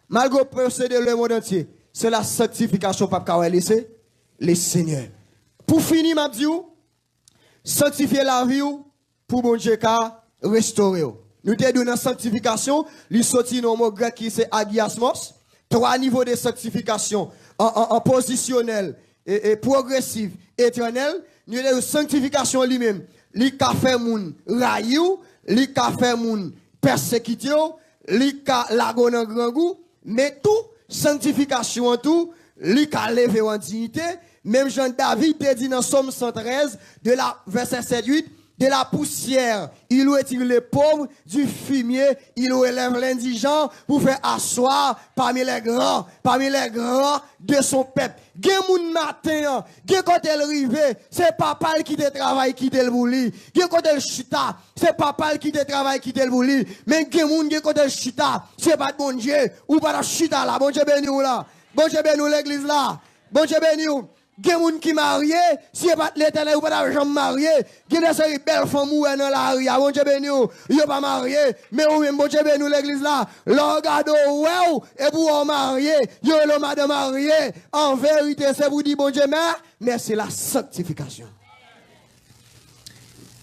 Malgré procéder le monde entier, c'est la sanctification pas qu'à laisser le Seigneur. Pour finir, m'a dit, sanctifier la vie pour bon Dieu restaurer. Nous te donné sanctification, lui sorti dans mot grec qui c'est agiasmos, 3 niveaux de sanctification en positionnel et progressif, éternel. Nous avons sanctification lui-même, lui ka fait moun rayou, lui ka fait moun persécuté, lui ka lago nan grand goût, mais tout sanctification en tout, lui ka levé en dignité. Même Jean David te dit dans Somme 113 de la verset 7-8, de la poussière, il retire les pauvres, du fumier, il élève l'indigent pour faire asseoir parmi les grands de son peuple. Gen moun matin, gen quand elle rive, c'est papa qui te travaille, qui te le bouli. Gen quand elle chita, c'est papa qui te travaille, qui te le bouli. Mais gen moun, gen quand elle chita, c'est pas bon Dieu, ou pas la chita là, bon Dieu béni ou là, bon Dieu béni ou l'église là, bon Dieu béni ou. Gen moun qui marié, si pas l'éternel ou pas d'argent marié, gen des séries belles femmes ou dans la rue, bon Dieu béni ou, yo pas marié, mais ou même bon Dieu béni ou l'église là, l'on regarde ou et pour marié, yo le madame marié, en vérité c'est vous dire bon Dieu mais c'est la sanctification.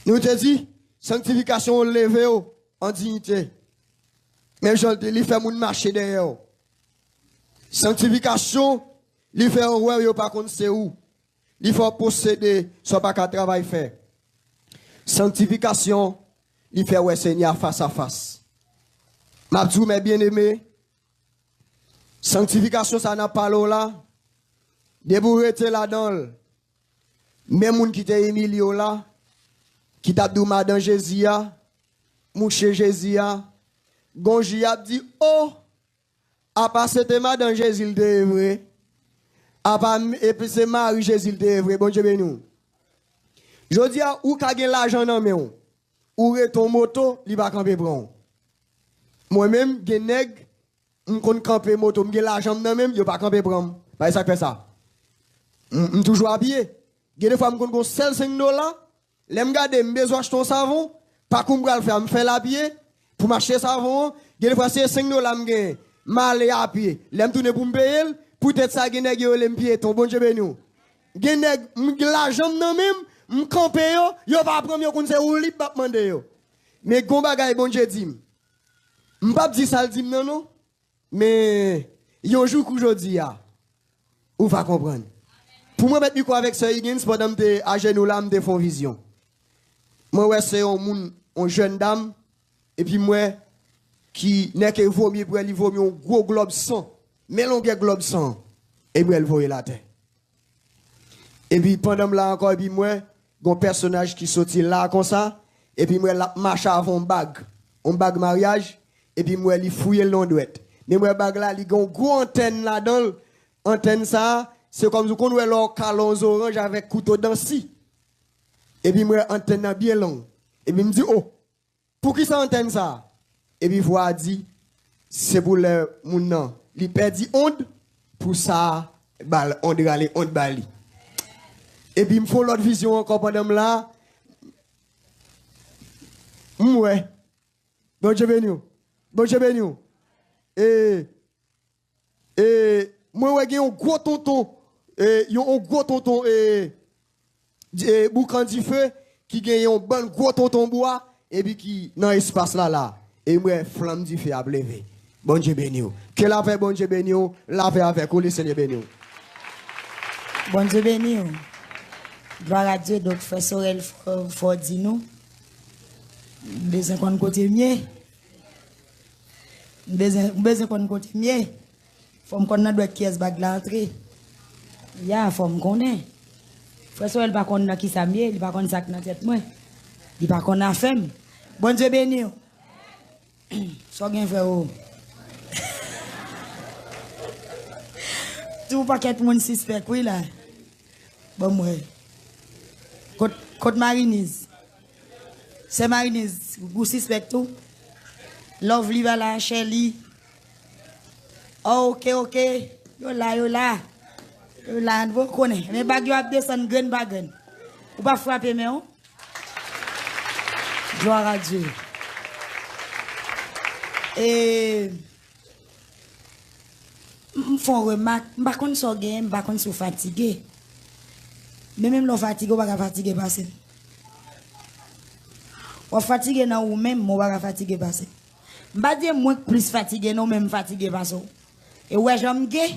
Nous te dit, sanctification levé en dignité. Mais je te dis, fait moun marcher derrière. Sanctification il fait ouais yo pas contre c'est où il faut posséder soit pas qu'à travail fait. Sanctification il fait ouais Seigneur face à face. M'a dit mes bien-aimés, sanctification ça n'a pas là débourrete là-dedans. Même moun qui t'est Emilio là qui t'a dit madame Jésus a mouche Jésus a gonji a dit oh à part c'était madame Jésus il est vrai. Et puis c'est Marie Jésus de vrai, bon Dieu béni. Je dis à ou ka gen l'argent nan men ou ton moto, li va camper bron. Moi-même, gen nèg, m'kon camper moto, m'gen l'argent nan même, yo pas camper bron. Pas ça fait ça. Toujours habillé. Gen des fois m'kon gon sel $5, l'aime garder m'besoin acheter savon, pas comme bral faire m'fait l'habiller pour m'acheter savon, gen des fois c'est $5 m'gen mal à pied. L'aime tourner pour m'payer. Peut-être ça gen nèg yo lem piéton bon Dieu béni. Gen nèg l'argent nan même m'camper yo va prendre yo kon c'est ou li pa mande yo. Mais gon bagay bon Dieu dit. M'pa di ça le dit non mais yon jour qu'aujourd'hui a ou va comprendre. Pour moi mettre micro avec ce Higgins pendant me à genoux là me font vision. Moi ouais c'est un jeune dame et puis moi qui n'est que vomi pour elle vomi un gros globe sang. Mais l'on a globe sang, et puis elle voyait la terre. Et puis pendant là encore, et puis moi, un personnage qui sortit là comme ça, et puis moi, la marche avant un bague mariage, et puis moi, il fouille le long douette. Mais moi, bague là, il y a une grosse antenne là-dedans, antenne ça, c'est comme si on voit leur calons orange avec couteau d'ansi. Et puis moi, antenne bien long. Et puis il me dit, oh, pour qui ça antenne ça? Et puis voix dit, c'est pour le moun. Il perdit onde pour ça onde rale onde bali et puis il me faut l'autre vision encore pendant là ouais bon Dieu béni et moi ouais un gros tonton et boucan du feu qui gagne un bon gros tonton bois et puis qui dans espace là et moi flamme du feu à lever. Bon Dieu béni. Que la paix, bon Dieu béni, la paix avec vous, le Seigneur béni. Bon Dieu béni. Gloire à Dieu, donc frère Sorel faut dire nous. Des 50 côté mieux. besoin qu'on côté mieux. Faut qu'on n'a doit caisse bag l'entrée. Ya, faut me connaître. Frère Sorel pas qu'on qui ça mieux, il pas qu'on ça dans tête moi. Il pas qu'on a faim. Bon Dieu béni. So gen frère. Tout paquet moun suspect oui là. Bon moi. Côte Marinise. C'est Marinise, vous suspect tout. Love li va la Shelly. Oh, OK. Yo là. Vous connaissez. Mais bag yo ap descend grain bagan. Ou pas frapper mais on. Gloire à Dieu. Et font remarque, m'pa konn so gen, m'pa konn sou fatigué. Mais même l'on fatigué, on pas fatigué passer. On fatigué nan ou même, on pas fatigué passer. M'pa dire moi plus fatigué non même fatigué passer. Et ouais j'aime gay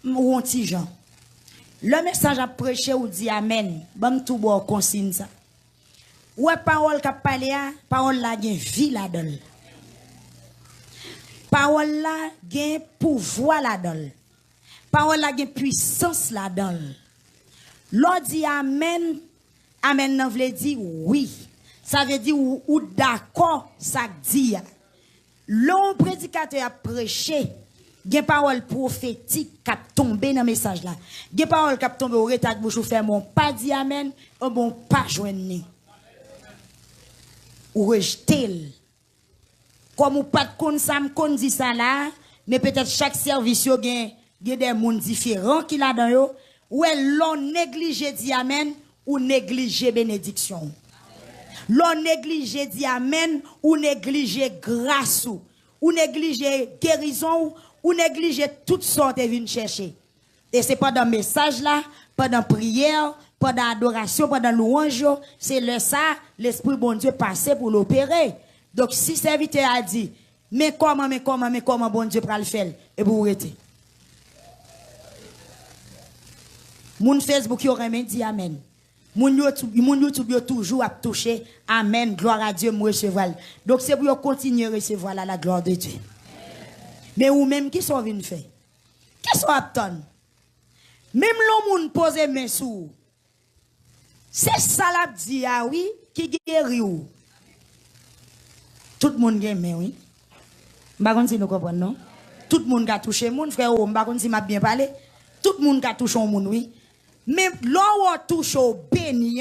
ou un petit gens. Le message a prêché ou dit amen. Bam tout bo consigne ça. Ouais parole qu'a parlé a, parole la gen vie là-dedans. Parole la gen pouvoir là-dedans. Parole la gen puissance là-dedans. L'on dit amen, amen nan vle di oui. Ça veut dire ou d'accord ça dit. L'on prédicateur a prêché, gen parole prophétique qui a tombé dans message là. Gen parole qui a tombé au rétat bouche ou faire mon pas dit amen, ou bon pas joindre. Ou rejeter. Comme ou pas de kon ça me dit ça là, mais peut-être chaque service yo gen des monde différents qui là dans yo, ou l'on néglige dit amen ou néglige bénédiction. L'on néglige dit amen ou néglige grâce ou néglige guérison ou néglige toutes sortes de venir chercher. Et c'est pas dans message là, pas dans prière, pas dans adoration, pas dans louange, c'est le ça l'esprit bon Dieu passé pour l'opérer. Donc si serviteur a dit mais comment bon Dieu pral le faire et vous arrêtez. Moun Facebook yo remen dit amen. Moun YouTube yo toujours a touché amen, gloire à Dieu, moi recevoir. Donc c'est pour continuer recevoir la gloire de Dieu. Mais ou même qui sont venus faire? Qui sont attendus? Même l'homme moun pose main sous. C'est ça la dit ah oui qui guérit ou. Tout le monde gagne mais oui. M'pa konn si nous comprenons non? Tout le monde a touché moun frère ou m'pa konn si m'a bien parlé. Tout le monde a touché moun oui. Mais l'on touche au béni,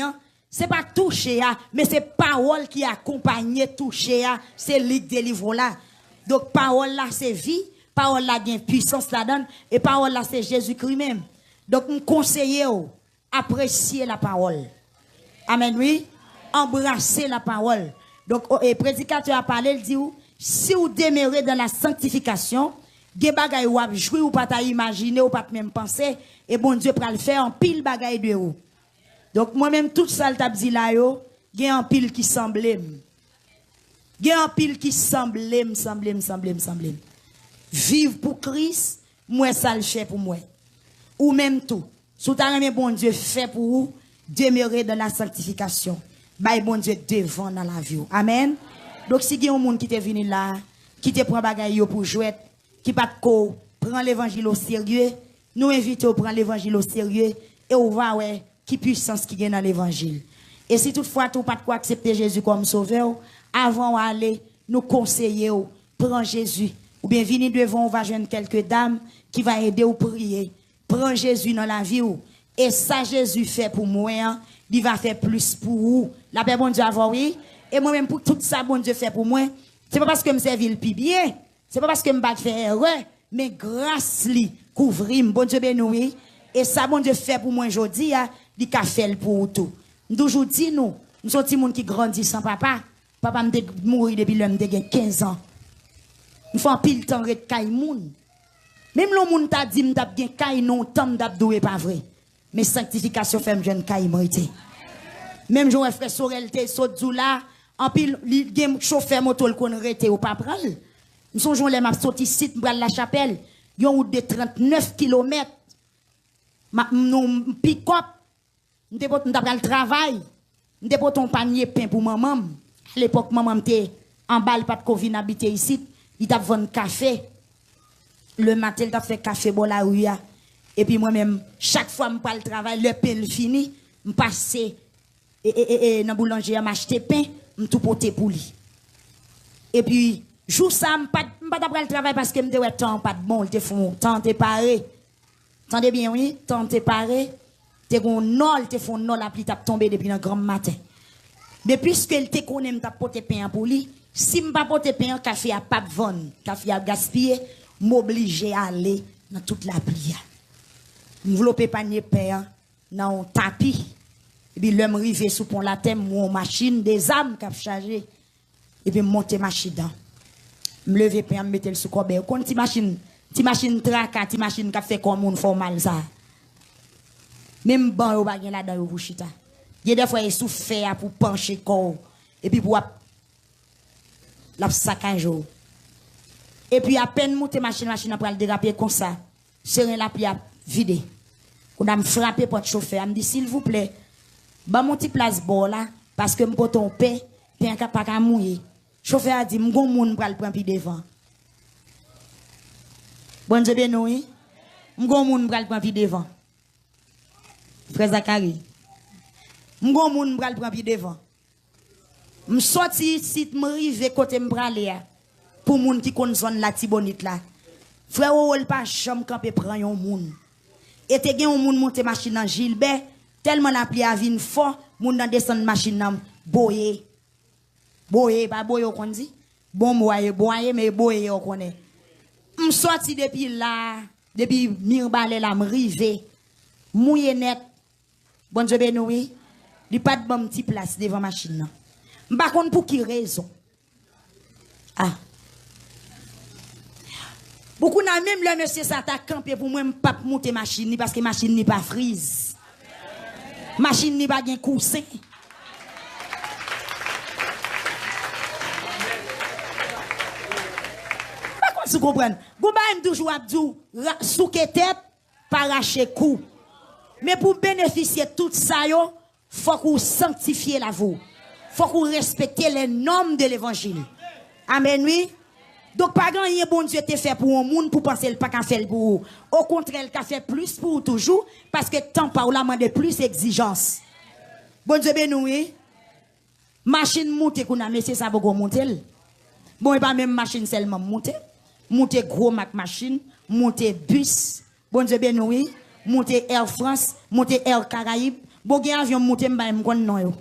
c'est pas toucher, mais c'est parole qui accompagne toucher, c'est lui qui délivre là. Donc parole là c'est vie, parole là gain puissance là-dedans, et parole là c'est Jésus-Christ même. Donc nous conseillons apprécier la parole. Amen oui, embrasser la parole. Donc le prédicateur a parlé, il dit si vous demeurez dans la sanctification, des bagailles ou jouer ou pas imaginer ou pas même penser et bon Dieu pral le faire en pile bagaille de ou. Donc moi même toute ça t'a dit là yo, gen en pile qui semble. Gen en pile qui semble. Vivre pour Christ, moi ça le fait pour moi. Ou même tout. Sous ta même bon Dieu fait pour vous demeurer dans la sanctification. Bay bon Dieu devant dans la vie. Amen. Donc si gen un monde qui te venu là, qui te prend bagaille yo pour jouer qui pas de prend l'évangile au sérieux, nous invitons à prendre l'évangile au sérieux et on va ouais qui puissance qui gagne dans l'évangile. Et si toutefois tu pas de quoi accepter Jésus comme sauveur, avant d'aller nous conseiller prends Jésus ou bien venir devant on va joindre quelques dames qui va aider ou prier. Prends Jésus dans la vie et ça Jésus fait pour moi, il va faire plus pour vous. La paix bon Dieu avoir oui et moi même pour tout ça bon Dieu fait pour moi, c'est pas parce que me servir le plus bien. C'est pas parce que je ne fais erreur, mais grâce li couvrir, bon Dieu béni. Et ça, bon Dieu fait pour moi aujourd'hui, il a fait pour tout. Nous toujours dit nous sommes des gens qui grandissent sans papa. Papa m'a mouru depuis l'homme de 15 ans. Nous faisons pile temps de caille moun. Même le monde t'a dit m't'a bien caille non temps d'abdoué pas vrai. Mais sanctification fait me jeune caille morité. Même Jean frère Sorel te saut là, en pile gen chauffeur moto le kon rete ou pas prendre. Nous sommes les m'a sorti site m'bral la chapelle, yon route de 39 km. Nous pick-up, nous pral travail, nous pour ton panier pain pour maman. À l'époque maman était en balle pas de Covid habité ici, il t'a vendu café. Le matin, il t'a fait café bon la rue. Et puis moi-même, chaque fois que je parle travail, le pain fini, je passe dans la boulangerie, je m'achète pain, je tout porter pour lui. Et puis, jour ça, je ne pas le travail parce que je me temps pas de bon, le font temps te paré. Tendez bien oui, temps te paré. Te gon nol, te font nol la pluie t'a tombé depuis le grand matin. Mais puisque il te connaît m'ta porter pain pour lui, si m'pa porter pain, café a pas vendre, café a gaspiller, m'obliger à aller dans toute la pluie. M'envelopper panier pain dans un tapis. Et puis l'homme rivé sous pont la terre, mon machine des âmes qu'a chargé. Et puis monter machine dedans. Me lever pain, me mettre le sous corbeille. Kon ti machine traka, ti machine qui fait comme moun formal ça. Même ban ou bagay là-dedans ou chita. Il y a des fois il souffre pour pencher corps et puis pour la sac un jour. Et puis à peine monter machine après le déraper comme ça. Serein la pluie a vidé. Quand a me frappé pour le chauffeur, me dit s'il vous plaît, ba mon petit place bord là parce que me poton pain pas ka mouiller. Chauffeur a dit m'gon moun pral prendre pi devant. Bon Dieu bien oui. M'gon moun pral prendre pi devant. Frère Zachary. M'gon moun pral prendre pi devant. M'sorti si m'rive côté m'braler pour moun qui connaît zone la Tibonite là. Frère ou pas chambre camper prend yon moun. Et te gen yon moun monte machine dans Gilbert tellement la pluie a vinn fort moun dans descendre machine nan boyer. Boyer pas boyer on dit. Bon boyer mais boyer on connaît. M'sorti depuis là depuis mirbalé là m'rive mouye net. Bon Dieu béni oui. Li pas de bon petit place devant machine nan. M'pa konn pour qui raison. Ah. Beaucoup n'a même le monsieur ça t'a campé pour moi pas monter machine parce que machine n'est pas frise. Machine n'est pas gen coussin. Pas qu'on se comprenne. Gouba aime toujours abdou souke tête paracher cou. Mais pour bénéficier de tout ça yo, faut qu'on sanctifie la vie. Faut qu'on respecte les normes de l'évangile. Amen oui. Donc, pas grand bon Dieu te fait pour un monde pour penser le pas qu'à faire pour vous. Au contraire, il a fait plus pour vous toujours, parce que tant par là, demande plus d'exigence. Bon Dieu, ben oui. Machine monter qu'on a, mais c'est ça pour monter. Bon, et pas même machine seulement monter. Monter gros machine, monter bus. Bon Dieu, ben oui. Monter Air France, monter Air Caraïbes. Bon, il y a avion monter, non.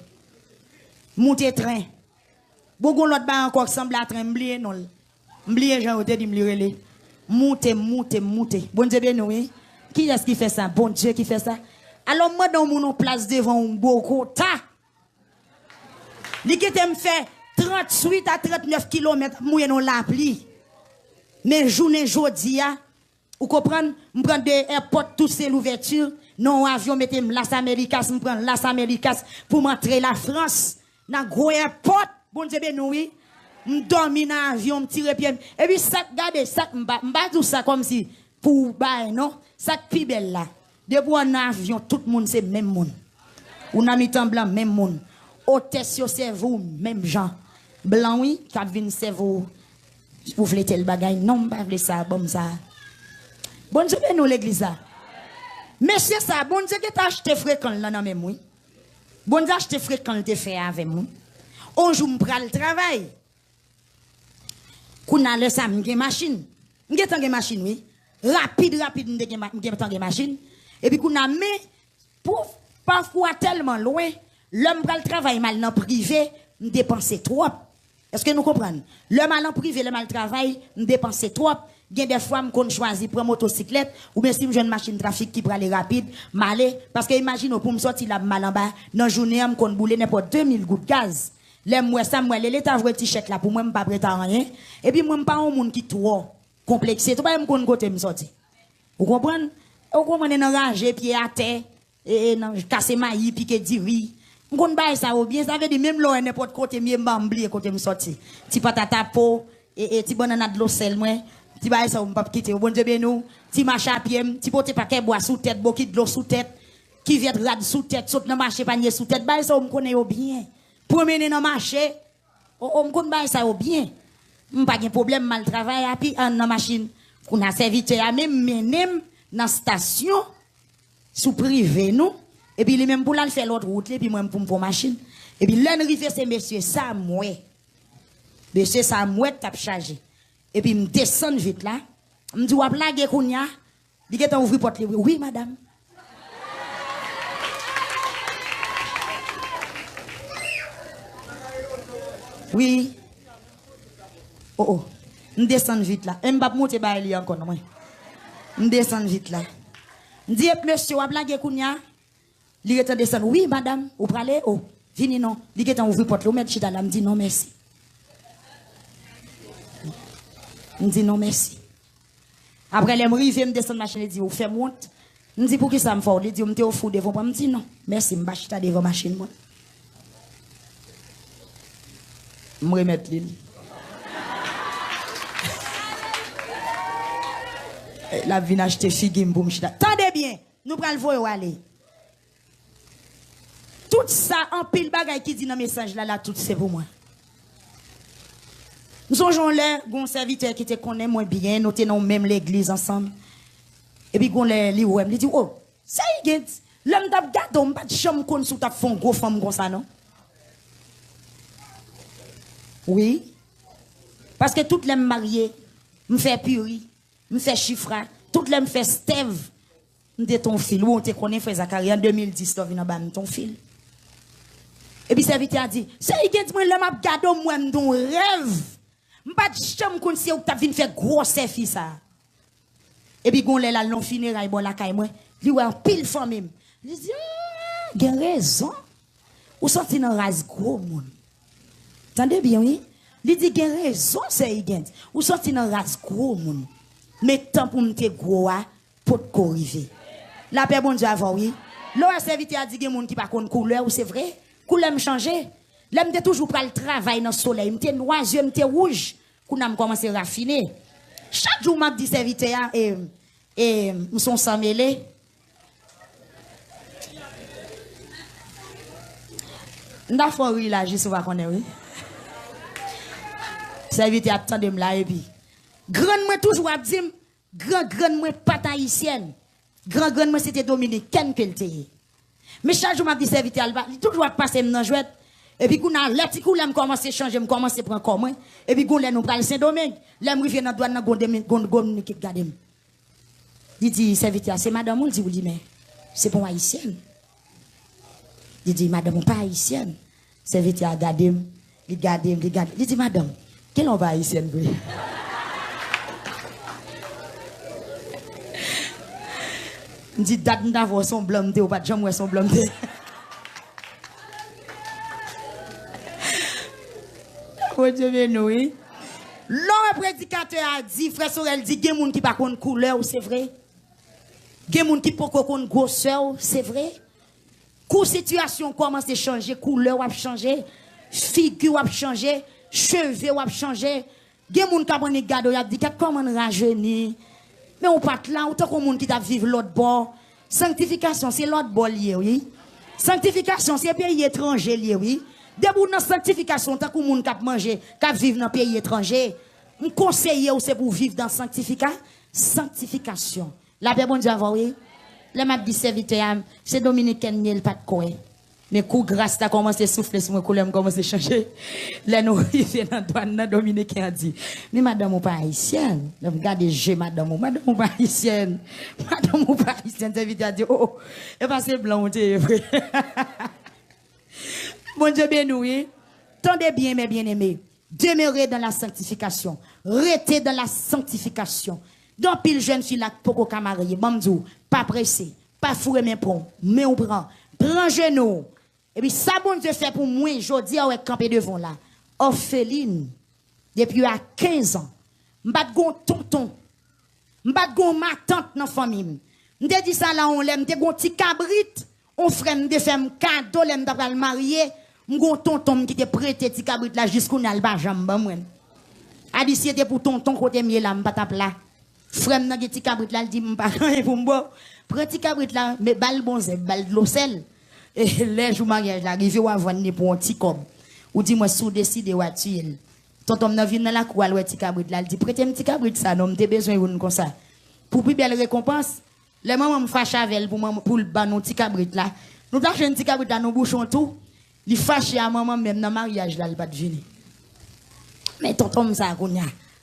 Monter train. Bon, l'autre ba encore semble à train, m'blier non. M'blier Jean Ote dit m'lirele. Monter. Bon Dieu bien oui. Qui est-ce qui fait ça? Bon Dieu qui fait ça. Alors moi dans mon place devant un beau ta. Li qui me fait 38 à 39 km mouiller dans la pluie. Mais journée jodi a ou comprendre, me prendre des airports toutes ces ouvertures, non avion mettez Las Américas, me prendre Las Américas pour m'entrer la France dans gros airport. Bon Dieu bien oui. M'dormi dans l'avion, m'tire pied. Et puis, ça, regardez, ça, m'ba tout ça comme si, pour bail, non? Ça, plus belle là. Depuis un avion, tout le monde, c'est même monde. Ou n'a mis temps blanc, même monde. Hôtesse, c'est vous, même gens. Blanc, oui, quand vient, c'est vous. Vous voulez tel bagay? Non, m'ba vle ça, bon ça. Bon Dieu, nous l'église là. Monsieur, ça, bon Dieu, qui t'a acheté fréquent là, non, même oui. Bon Dieu, acheté fréquent, te fait avec moi. On joue, m'pral le travail. Qu'on a le sam, m'gen machine. M'gen tangue machine, oui. Rapide, m'gen tangue machine. Et puis qu'on a mais, pour parfois tellement loin, l'homme pral travail mal dans privé, m'dépenser trop. Est-ce que nous comprenons? Le mal en privé, le mal travail, m'dépenser trop. Gen des fois, m'kon choisi prendre motocyclette, ou bien si m'joue une machine trafic qui prale rapide, m'aller, parce que imagine, pour m'sortir la mal en bas, dans journée, m'kon boule n'importe 2000 gouttes gaz. L'État voit petit chèque là pour moi, je ne pas prêter rien. Et puis, moi, je ne pas un monde qui est trop complexe. Tu ne pas côté me sortir. Vous comprenez? Vous comprenez, enragé, pied à terre, et casser maïs, piquer diri. Je ne pas ça bien. Ça veut dire, même là, n'importe côté, je ne pas oublier côté me sortir. Ti patata po, et ti banane de l'eau sel, moi. Ti bail ça, on pas quitter. Bon Dieu, ben nous. Ti marche à pied, ti pote paquet bois sous tête, bokit de l'eau sous tête, qui vient rad sous tête, saute dans marché panier sous tête. Bail ça, on connaît bien. Promener dans le marché, on me connaît ça bien. Pas de problème, mal travail, puis en la machine. Qu'on a serviteur à même mené dans la station, sous privé, nous. Et puis, lui même pour là, faire l'autre route, et puis moi, pour machine. Et puis, là, nous c'est monsieur Samuel. Monsieur Samuel t'a chargé. Et puis, me descend vite là. Me dit, ou blague qu'on y a. Il dit, ouvrir porte. Oui, madame. Oui. Oh, oh. Je descends vite là. Je ne vais pas monter par lui encore. Je descends vite là. Je dis, monsieur, vous blague kounya? Il est en descendre. Oui, madame, vous parlez? Oh, venez non. Il est en ouvrir porte. Vous mettez chita là. Je dis non, merci. Je dis non, merci. Après, les m'arrive, je descends machine. Je dis, vous faites monte. Je dis, pour qui ça me fait? Il dit, vous me au fou devant moi. Je dis non, merci, je vais chita devant machine. Je me remettre l'île. La vie n'a acheté figue pour me chita. Tendez bien, nous prenons le voyou aller. Tout ça, en pile bagay qui dit dans le message là, tout c'est pour moi. Nous songeons là, un serviteur qui te connaît moins bien, nous tenons même l'église ensemble. Et puis, on les li ouem, il dit, oh, ça y est, l'homme t'a gâté, on pas de chambre qu'on sous ta fond gros femme comme ça, non? Oui. Parce que toutes les mariées, me fait puri, me fait chiffra, toutes les me fait stève. De ton fil, où on te connaît, frère Zacharie, en 2010, tu viens dans ton fil. Et puis, serviteur a dit, ça y est, moi, l'homme a gâté, moi, mon rêve. M'pas de chambre qu'on sait où t'as venu faire gros service ça. Et puis gon là non funérailles bon la caille moi, lui ouais pile famille. Il dit gen raison. Ou sorti dans race gros monde. Tendez bien oui? Il dit gen raison c'est igen. Ou sorti dans race gros monde. Mais temps pour m'te gros pour te corriger. La paix bon Dieu avant oui. L'autre serviteur a dit gen monde qui pas connaît couleur ou c'est vrai? Couleur me changer. Là, je toujours pas le travail dans le soleil. Je suis noir, je suis rouge. Quand je commence à raffiner. Chaque jour, je dis serviteur et nous sommes sans mêler. Nous avons fait là, je sais pas qu'on est, oui. Serviteur attend de me là et puis. Grand moi toujours à dire, grand moi pas haïtienne. Grand moi c'était dominicaine que le mais chaque jour, je dis serviteur, il toujours passer dans jouet. Et puis, quand on a petit coup, je commence à changer, je commence à prendre comme et puis, quand on a Saint-Domingue, je reviens dans la douane, qui regarde. Il dit, serviteur, c'est madame, il dit, mais c'est pour haïtienne. Il dit, madame, pas haïtienne. Serviteur, regardez, il dit, madame, quelle on va haïtienne, oui? Il dit, date d'avoir son blâme, ou pas de jambe, son blâme. Oh Dieu béni, oui. L'homme prédicateur a dit, frère Sorel dit, il y a des gens qui ne connaissent pas couleur, c'est vrai. Il y a des gens qui ne connaissent pas grosseur, c'est vrai. Quand la situation commence à changer, couleur a changé, figure a changé, cheveux a changé. Il y a des gens qui ont dit, comment rajeunir. Mais on part là, autant que monde qui t'a vivre l'autre bord. Sanctification, c'est l'autre bord lié, oui. Sanctification, c'est pays étranger lié, oui. Debout dans sanctification, tant que monde qui manger, qui vivre dans pays étranger, on conseille c'est pour vivre dans sanctification. La paix bon Dieu avant, oui. Le m'a dit serviteur, c'est dominicain, il pas de quoi. Mais coup grâce t'as commencé à souffler sur moi, couleur commence à changer. Là nous arrivons dans douane dominicain a dit, mais madame ou pas haïtienne. Regardez j'ai madame ou pas haïtienne. Madame ou pas haïtienne, serviteur a dit oh, et pas c'est blanc t'es vrai. Bon Dieu bien nous, tendez bien mes bien-aimés, demeurez dans la sanctification, restez dans la sanctification. Dans pile jeune fille là pour qu'on marier, mamdou, pas pressé, pas fourrer mes ponts, mais on prend genou. Et puis ça bon Dieu fait pour moi, je dis ouais camper devant là. Orpheline depuis à 15 ans. M'pas gon tonton. M'pas gon ma tante dans famille. M'te dit ça là on l'aime, m'te gon petit cabrit, on frère m'te fait cadeau l'aime d'après le marier. M'gon tonton qui te prêté petit cabrit là jusqu'au n'a le jambe moi. A dit c'était pour tonton côté mieux là m'pas tape là. Frère n'a petit cabrit là, il dit m'pas rien pour moi. Prends petit cabrit là, mais balle bon c'est balle de l'eau sel. Et les jours mariage là, arrivé ou avant pour un petit cob. Ou dis-moi, si vous décidez ou tuer, Tonton m'a venu dans la cour, elle petit cabrit là, elle dit prêtez un petit cabrit ça, non, m'te besoin de comme ça. Pour plus belle récompense, les maman me fâche avec elle pour le ban petit cabrit là. Nous t'achète un petit cabrit dans nos bouchons tout. Il fâche à maman même dans le mariage là, il pas de venir. Mais tonton ça konya,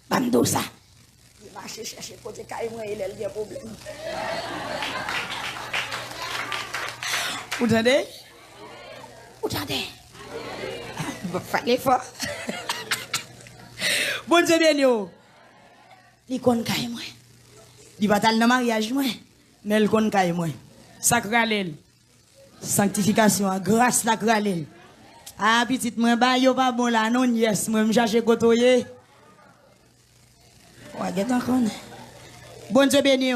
bando ça. Il va chercher côté caille moi il a des problèmes. Vous entendez? Vous entendez? Fallait fort. Bon Dieu bien yo. Il connaît caille moi. Il va dans le mariage moi, mais il connaît caille moi. Sacralel. Sanctification, grâce la grâce. Ah, petite, moi, bah, yo pas bon là, non, yes, moi, me chercher kotoye. Ouais, get encore. Bon Dieu béni,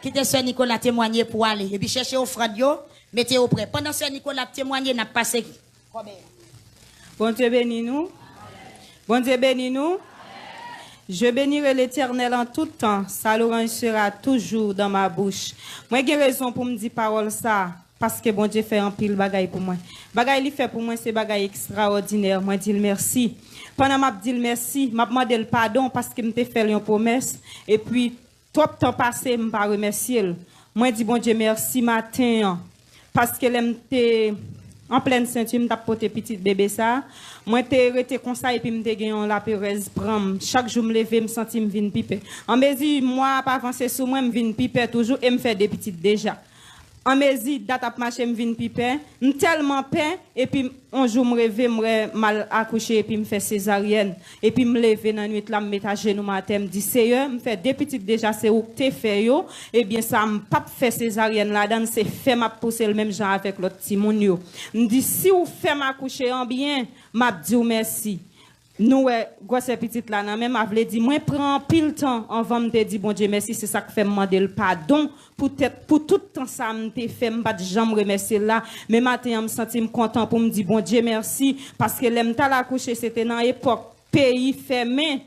quittez Sœur Nicolas témoigner pour aller. Et puis, cherchez offrande, yo, mettez au près. Pendant Sœur Nicolas témoigner, n'a passé. Bon Dieu béni nous. Bon Dieu béni nous. Je bénirai l'Éternel en tout temps. Sa louange sera toujours dans ma bouche. Moi, j'ai raison pour me dire parole ça. Parce que bon Dieu fait un pile bagaille pour moi. Bagaille il fait pour moi, c'est bagaille extraordinaire. Moi, dis le merci. Pendant m'a dit le merci, m'a demandé le pardon parce que m'te fait une promesse. Et puis, trop de temps passé, m'a remercié. Moi, dis bon Dieu merci matin. Parce que m'te en pleine ceinture, m'ta porté petit bébé ça. Moi, t'ai resté comme ça et puis m'te gagné la pérèse pram. Chaque jour, me lever, me sentir me vinn piper. En mesure, moi, pas avancer sur moi, me vinn piper toujours et me faire des petites déjà. En mesure, date à marcher, me vinn piper. Me tellement pain et puis un jour, me rêver, me mal accouché et puis me fait césarienne. Et puis me lever dans la nuit là, me mettre à genoux matin, me dit Seigneur, me fait des petites déjà, c'est où t'es fait yo. Et bien ça, me pas fait césarienne là-dedans, c'est fait m'a pousser le même genre avec l'autre petit moun yo. Me dit si vous fait m'accoucher en bien, m'a dit merci. Nous, grosse petite là, même, avait dit, moi, prends pile temps avant de me dire, bon Dieu, merci, c'est ça qui fait me demander le pardon. Pour tout le temps, ça me fait, me pas de jamais remercier là. Mais matin, je me sentis content pour me dire, bon Dieu, merci. Parce que l'aime ta la coucher, c'était dans l'époque, pays fermé.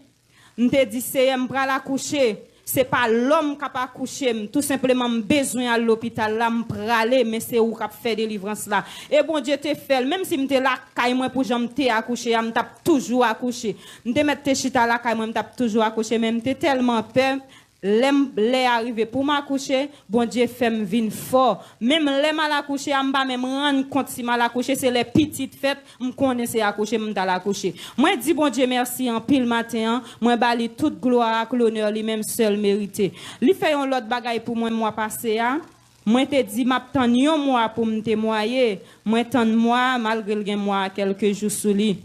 Je dit, c'est me la coucher. C'est pas l'homme qui a pas couché, tout simplement besoin à l'hôpital là, m'praler, mais c'est où qui a fait délivrance là. Et bon Dieu te fait, même si m'te là, caille moi pour j'me te accoucher, m't'a toujours accouché. M'te mettre chita là, caille moi m't'a toujours accouché, mais m'te tellement peur. Les arrivé pour m'accoucher, bon Dieu fait me vin fort. Même les mal accouché, je ne même rendre compte si mal accouché, c'est les petites fêtes, je connais c'est accoucher, je suis accouché. Moi dis bon Dieu merci en pile matin, moi bali toute gloire à l'honneur lui-même seul mérité. Lui fait un autre bagaille pour moi passé hein. Moi te dit m'attend un mois pour me témoigner, moi tant moi malgré le mois quelques jours sous lui.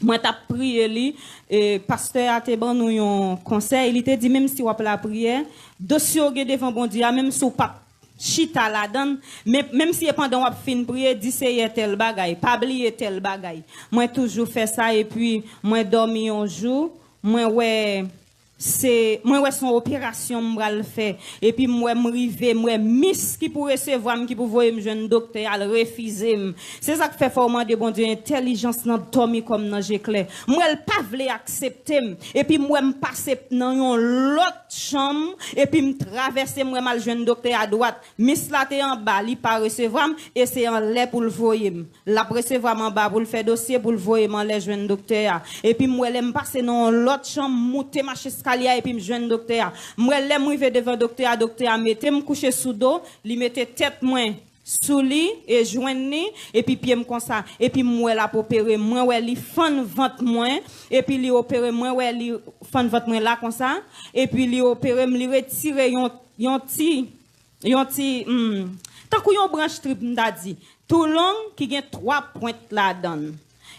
Moi t'as prié lui et pasteur a te ban nous un conseil, il te dit même si on la prière, dossier devant bon Dieu, même si on pas chita la donne, mais même si pendant on fin prier, dit c'est tel bagaille, pas oublier tel bagaille. Moi toujours fait ça et puis moi dormi un jour, moi ouais c'est moi ouais son opération m'va le faire et puis moi m'river moi miss qui pour recevoir qui pour voir me jeune docteur al refuser c'est ça qui fait former de bon Dieu intelligence dans dormi comme dans j'éclair moi elle pas vle accepter et puis moi me passer dans l'autre chambre et puis me traverser moi mal jeune docteur à droite miss là t'es en bas li pas recevoir et c'est en l'air pour le voyer la recevoir en bas pour le faire dossier pour le voyer en l'air jeune docteur et puis moi elle me passer dans l'autre chambre monter marcher et puis me joindre docteur moi l'aime river devant docteur mettez me coucher sous dos li mettait tête moins sous lit et joindre et puis pied me comme ça et puis moi la pour opérer moi ouais li fan ventre moins et puis li opérer moi ouais li fan ventre moins là comme ça et puis li opérer me li retirer yon ti tant qu'on yon branche trip m'ta dit tout long qui gagne 3 pointes là dedans.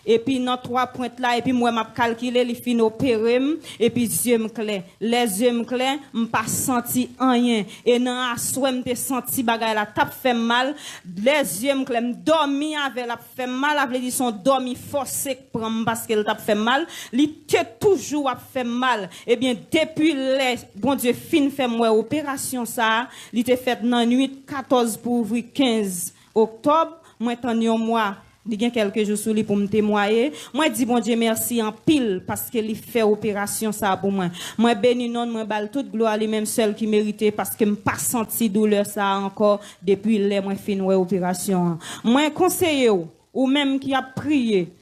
Et puis dans 3 pointes là et puis moi m'a calculé les fin opérer et puis yeux me clair les yeux me clair m pas senti rien et dans assoir m'te senti bagay la t'a fait mal les yeux me clair dormi avec la fait mal avait dit son dormi forcé prendre parce qu'elle t'a fait mal li te toujours a fait mal et bien depuis les bon Dieu fin fait moi opération ça li te fait dans nuit 14 pour ouvrir 15 octobre moi tant un mois il y a quelques jours sous lui pour me témoigner. Moi, dis bon Dieu merci en pile parce qu'il fait opération ça pour moi. Moi, béni non, moi, balle toute gloire lui-même seul qui méritait parce que je n'ai pas senti douleur ça encore depuis les moi fin opération. Moi, conseiller ou même qui a prié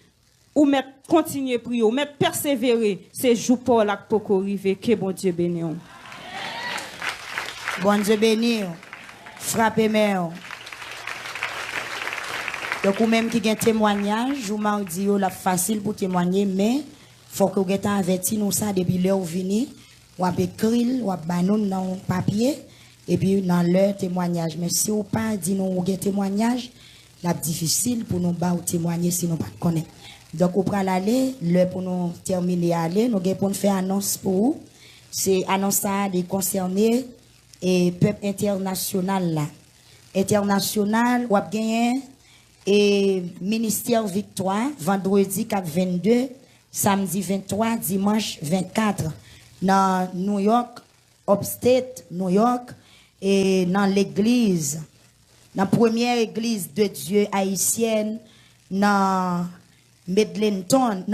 ou mettre continuer prier, mais persévérer, c'est jour pour la pour arriver. Que bon Dieu bénisse. Bon Dieu bénisse. Frappez-moi. Donc, ou même qui a un témoignage, ou m'a dit, la facile pour témoigner, mais faut que vous ayez averti nous ça depuis l'heure où vous venez, ou à écrire, ou à banon dans papier, et puis dans leur témoignage. Mais si vous pas dit nous ou un témoignage, c'est difficile pour nous témoigner si nous pas connaître. Donc, on prend l'aller, l'heure pour nous terminer aller, nous allons pour faire annonce pour vous. C'est annonce ça des concernés et peuple international là. International, ou a gagné et ministère Victoire, vendredi 22, samedi 23, dimanche 24, dans New York, upstate New York, et dans l'église, dans la première église de Dieu haïtienne, dans Middleton,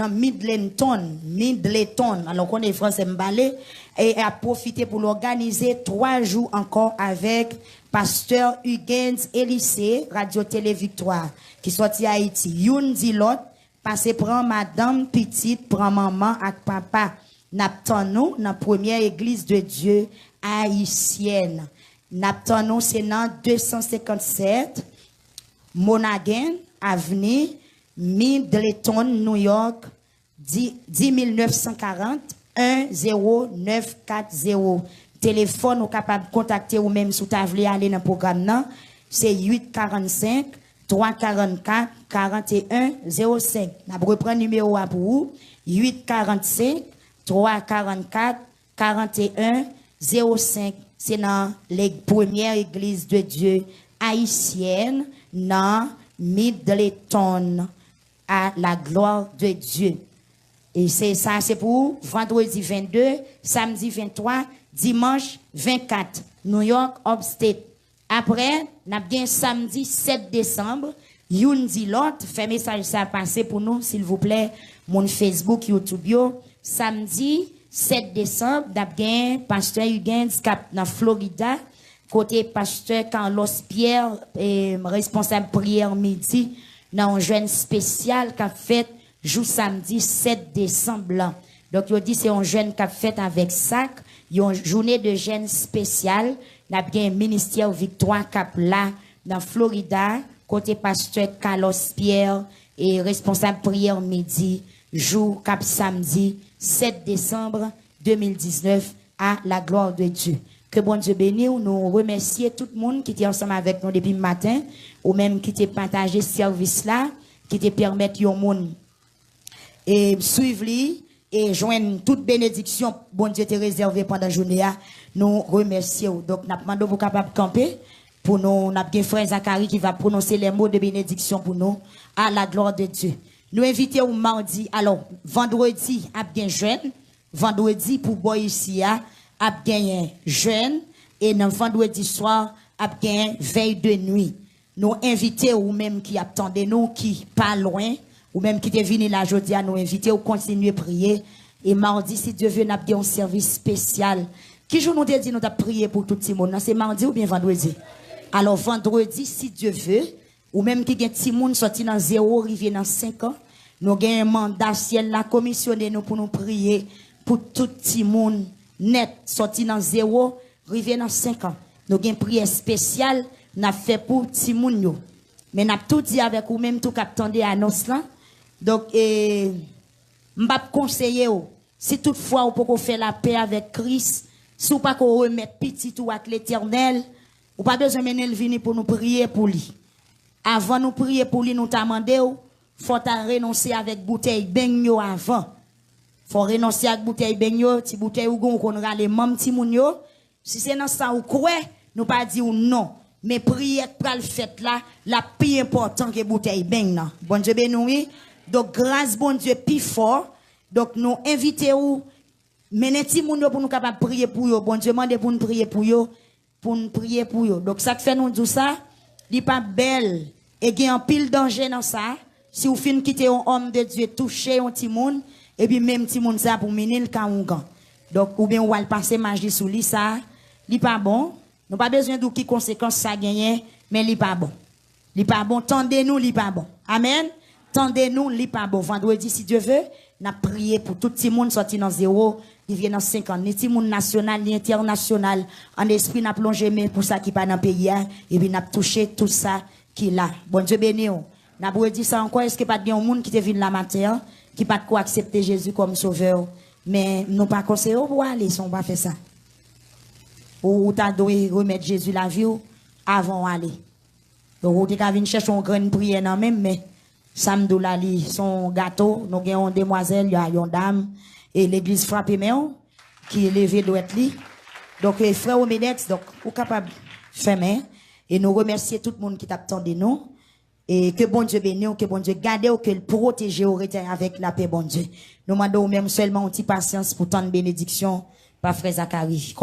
alors qu'on est français m'balé, et a profité pour l'organiser 3 jours encore avec pasteur Huguens Élysée, Radio-Télé Victoire, qui sorti à Haïti. Youn dit l'autre, passez prend madame petite, prend maman avec papa. N'attend nous dans la première église de Dieu haïtienne. N'attend nous c'est dans 257 Monaghan Avenue, Middleton, New York, 10940 10940. Téléphone ou capable de contacter ou même si vous voulez aller dans le programme non, c'est 845 344 41 05. On reprend le numéro pour vous 845 344 41 05. C'est dans les premières églises de Dieu haïtiennes dans Middleton, à la gloire de Dieu. Et c'est ça, c'est pour vendredi 22, samedi 23, dimanche 24, New York, upstate. Après, nous avons samedi 7 décembre, Yundi Lot, fait message ça passer pour nous, s'il vous plaît, mon Facebook, YouTube, yo. Samedi 7 décembre, nous avons pasteur Huguens Cap dans Florida, côté pasteur Carlos Pierre, responsable prière midi, dans un jeûne spécial qu'a fait jour samedi 7 décembre. Donc, il dit c'est un jeûne qu'a fait avec sac, une journée de jeûne spécial. N'a bien ministère Victoire cap là dans Florida, côté pasteur Carlos Pierre et responsable prière midi, jour cap samedi 7 décembre 2019 à la gloire de Dieu. Que bon Dieu bénisse, nous remercions tout le monde qui était ensemble avec nous depuis le matin, ou même qui t'a partagé ce service là, qui te permet au monde et suivre et joindre toute bénédiction, bon Dieu te réservé pendant la journée. Nous remercions. Donc, nous demandons pour capable camper pour nous. Nous avons frère Zachary qui va prononcer les mots de bénédiction pour nous à la gloire de Dieu. Nous invitons au mardi, alors, vendredi, à bien jeune. Vendredi, pour boire ici, à bien jeune. Et dans vendredi soir, à bien veille de nuit. Nous invitons ou même qui attendent nous, qui pas loin, ou même qui est venu là aujourd'hui à nous inviter ou continuer à prier. Et mardi, si Dieu veut, nous avons un service spécial. Qui jour nous dit nous avons prié pour tout le monde? C'est mardi ou bien vendredi? Alors vendredi, si Dieu veut, ou même qui a petit monde sorti dans 0, arrivé dans 5 ans, nous avons un mandat ciel la commissionné nous pour nous prier pour tout petit monde net sorti dans 0, arrivé dans 5 ans. Nous avons une prière spéciale, nous avons fait pour petit monde. Mais nous avons tout dit avec vous même tout qu'attendez annonce là. Donc, m'bap conseiller si toutefois vous pouvez faire la paix avec Christ, si vous pas qu'on remettre petit ou avec l'Éternel, ou pas besoin de venir venir pour nous prier pour lui. Avant nous prier pour lui, nous t'amender, faut renoncer avec bouteille baigno avant. Faut renoncer avec bouteille baigno, ti bouteille ou gon qu'on rale mam ti moun yo. Si c'est dans ça ou quoi, nous pas dire non. Mais prière pral fait là, la plus important que bouteille baigno. Bon Dieu béni. Donc, grâce, bon Dieu, plus fort. Donc, nous invitons, menez ti moun yo pour nous capables de prier pour yo. Bon Dieu, demande pour nous prier pour yo. Pour nous prier pour yo. Donc, ça fait nous dire ça, il pas belle. Et il y a un pile danger dans ça. Si vous finissez quitter un homme de Dieu, toucher un petit monde, et puis même petit monde ça pour mener le kaougan. Donc, ou bien, on va passer magie sous lui, ça, il pas bon. Nous pas besoin de qui conséquences ça gagne, mais il pas bon. Il pas bon. Tendez-nous, il pas bon. Amen. Tendez-nous, li pas bon. Vendredi, si Dieu veut, n'a prié pour tout le monde sorti dans 0, qui vient dans 5 ans. Ni tout le monde national, ni international. En esprit, n'a plongé, mais pour ça qui pas dans le pays, et puis n'a touché tout ça qui là. Bon Dieu béni. N'a pas dit ça encore, est-ce que pas de monde qui te vient la matière, qui pas de quoi accepter Jésus comme sauveur, mais nous pas conseillé pour aller, si on pas faire ça. Ou t'as dû remettre Jésus la vie avant d'aller. Donc, ou t'es qu'à venir chercher une grande prière non même, mais samedi là, son gâteau, nous avons une demoiselle, il y a une dame, et l'église frappe main, qui est levée droite li. Donc, frère Omedex, donc, ou capable de faire main, et nous remercier tout le monde qui t'attendait nous, et que bon Dieu bénisse, que bon Dieu garde, que le protège avec la paix, bon Dieu. Nous demandons même seulement une petite patience pour tant de bénédictions par frère Zacharie.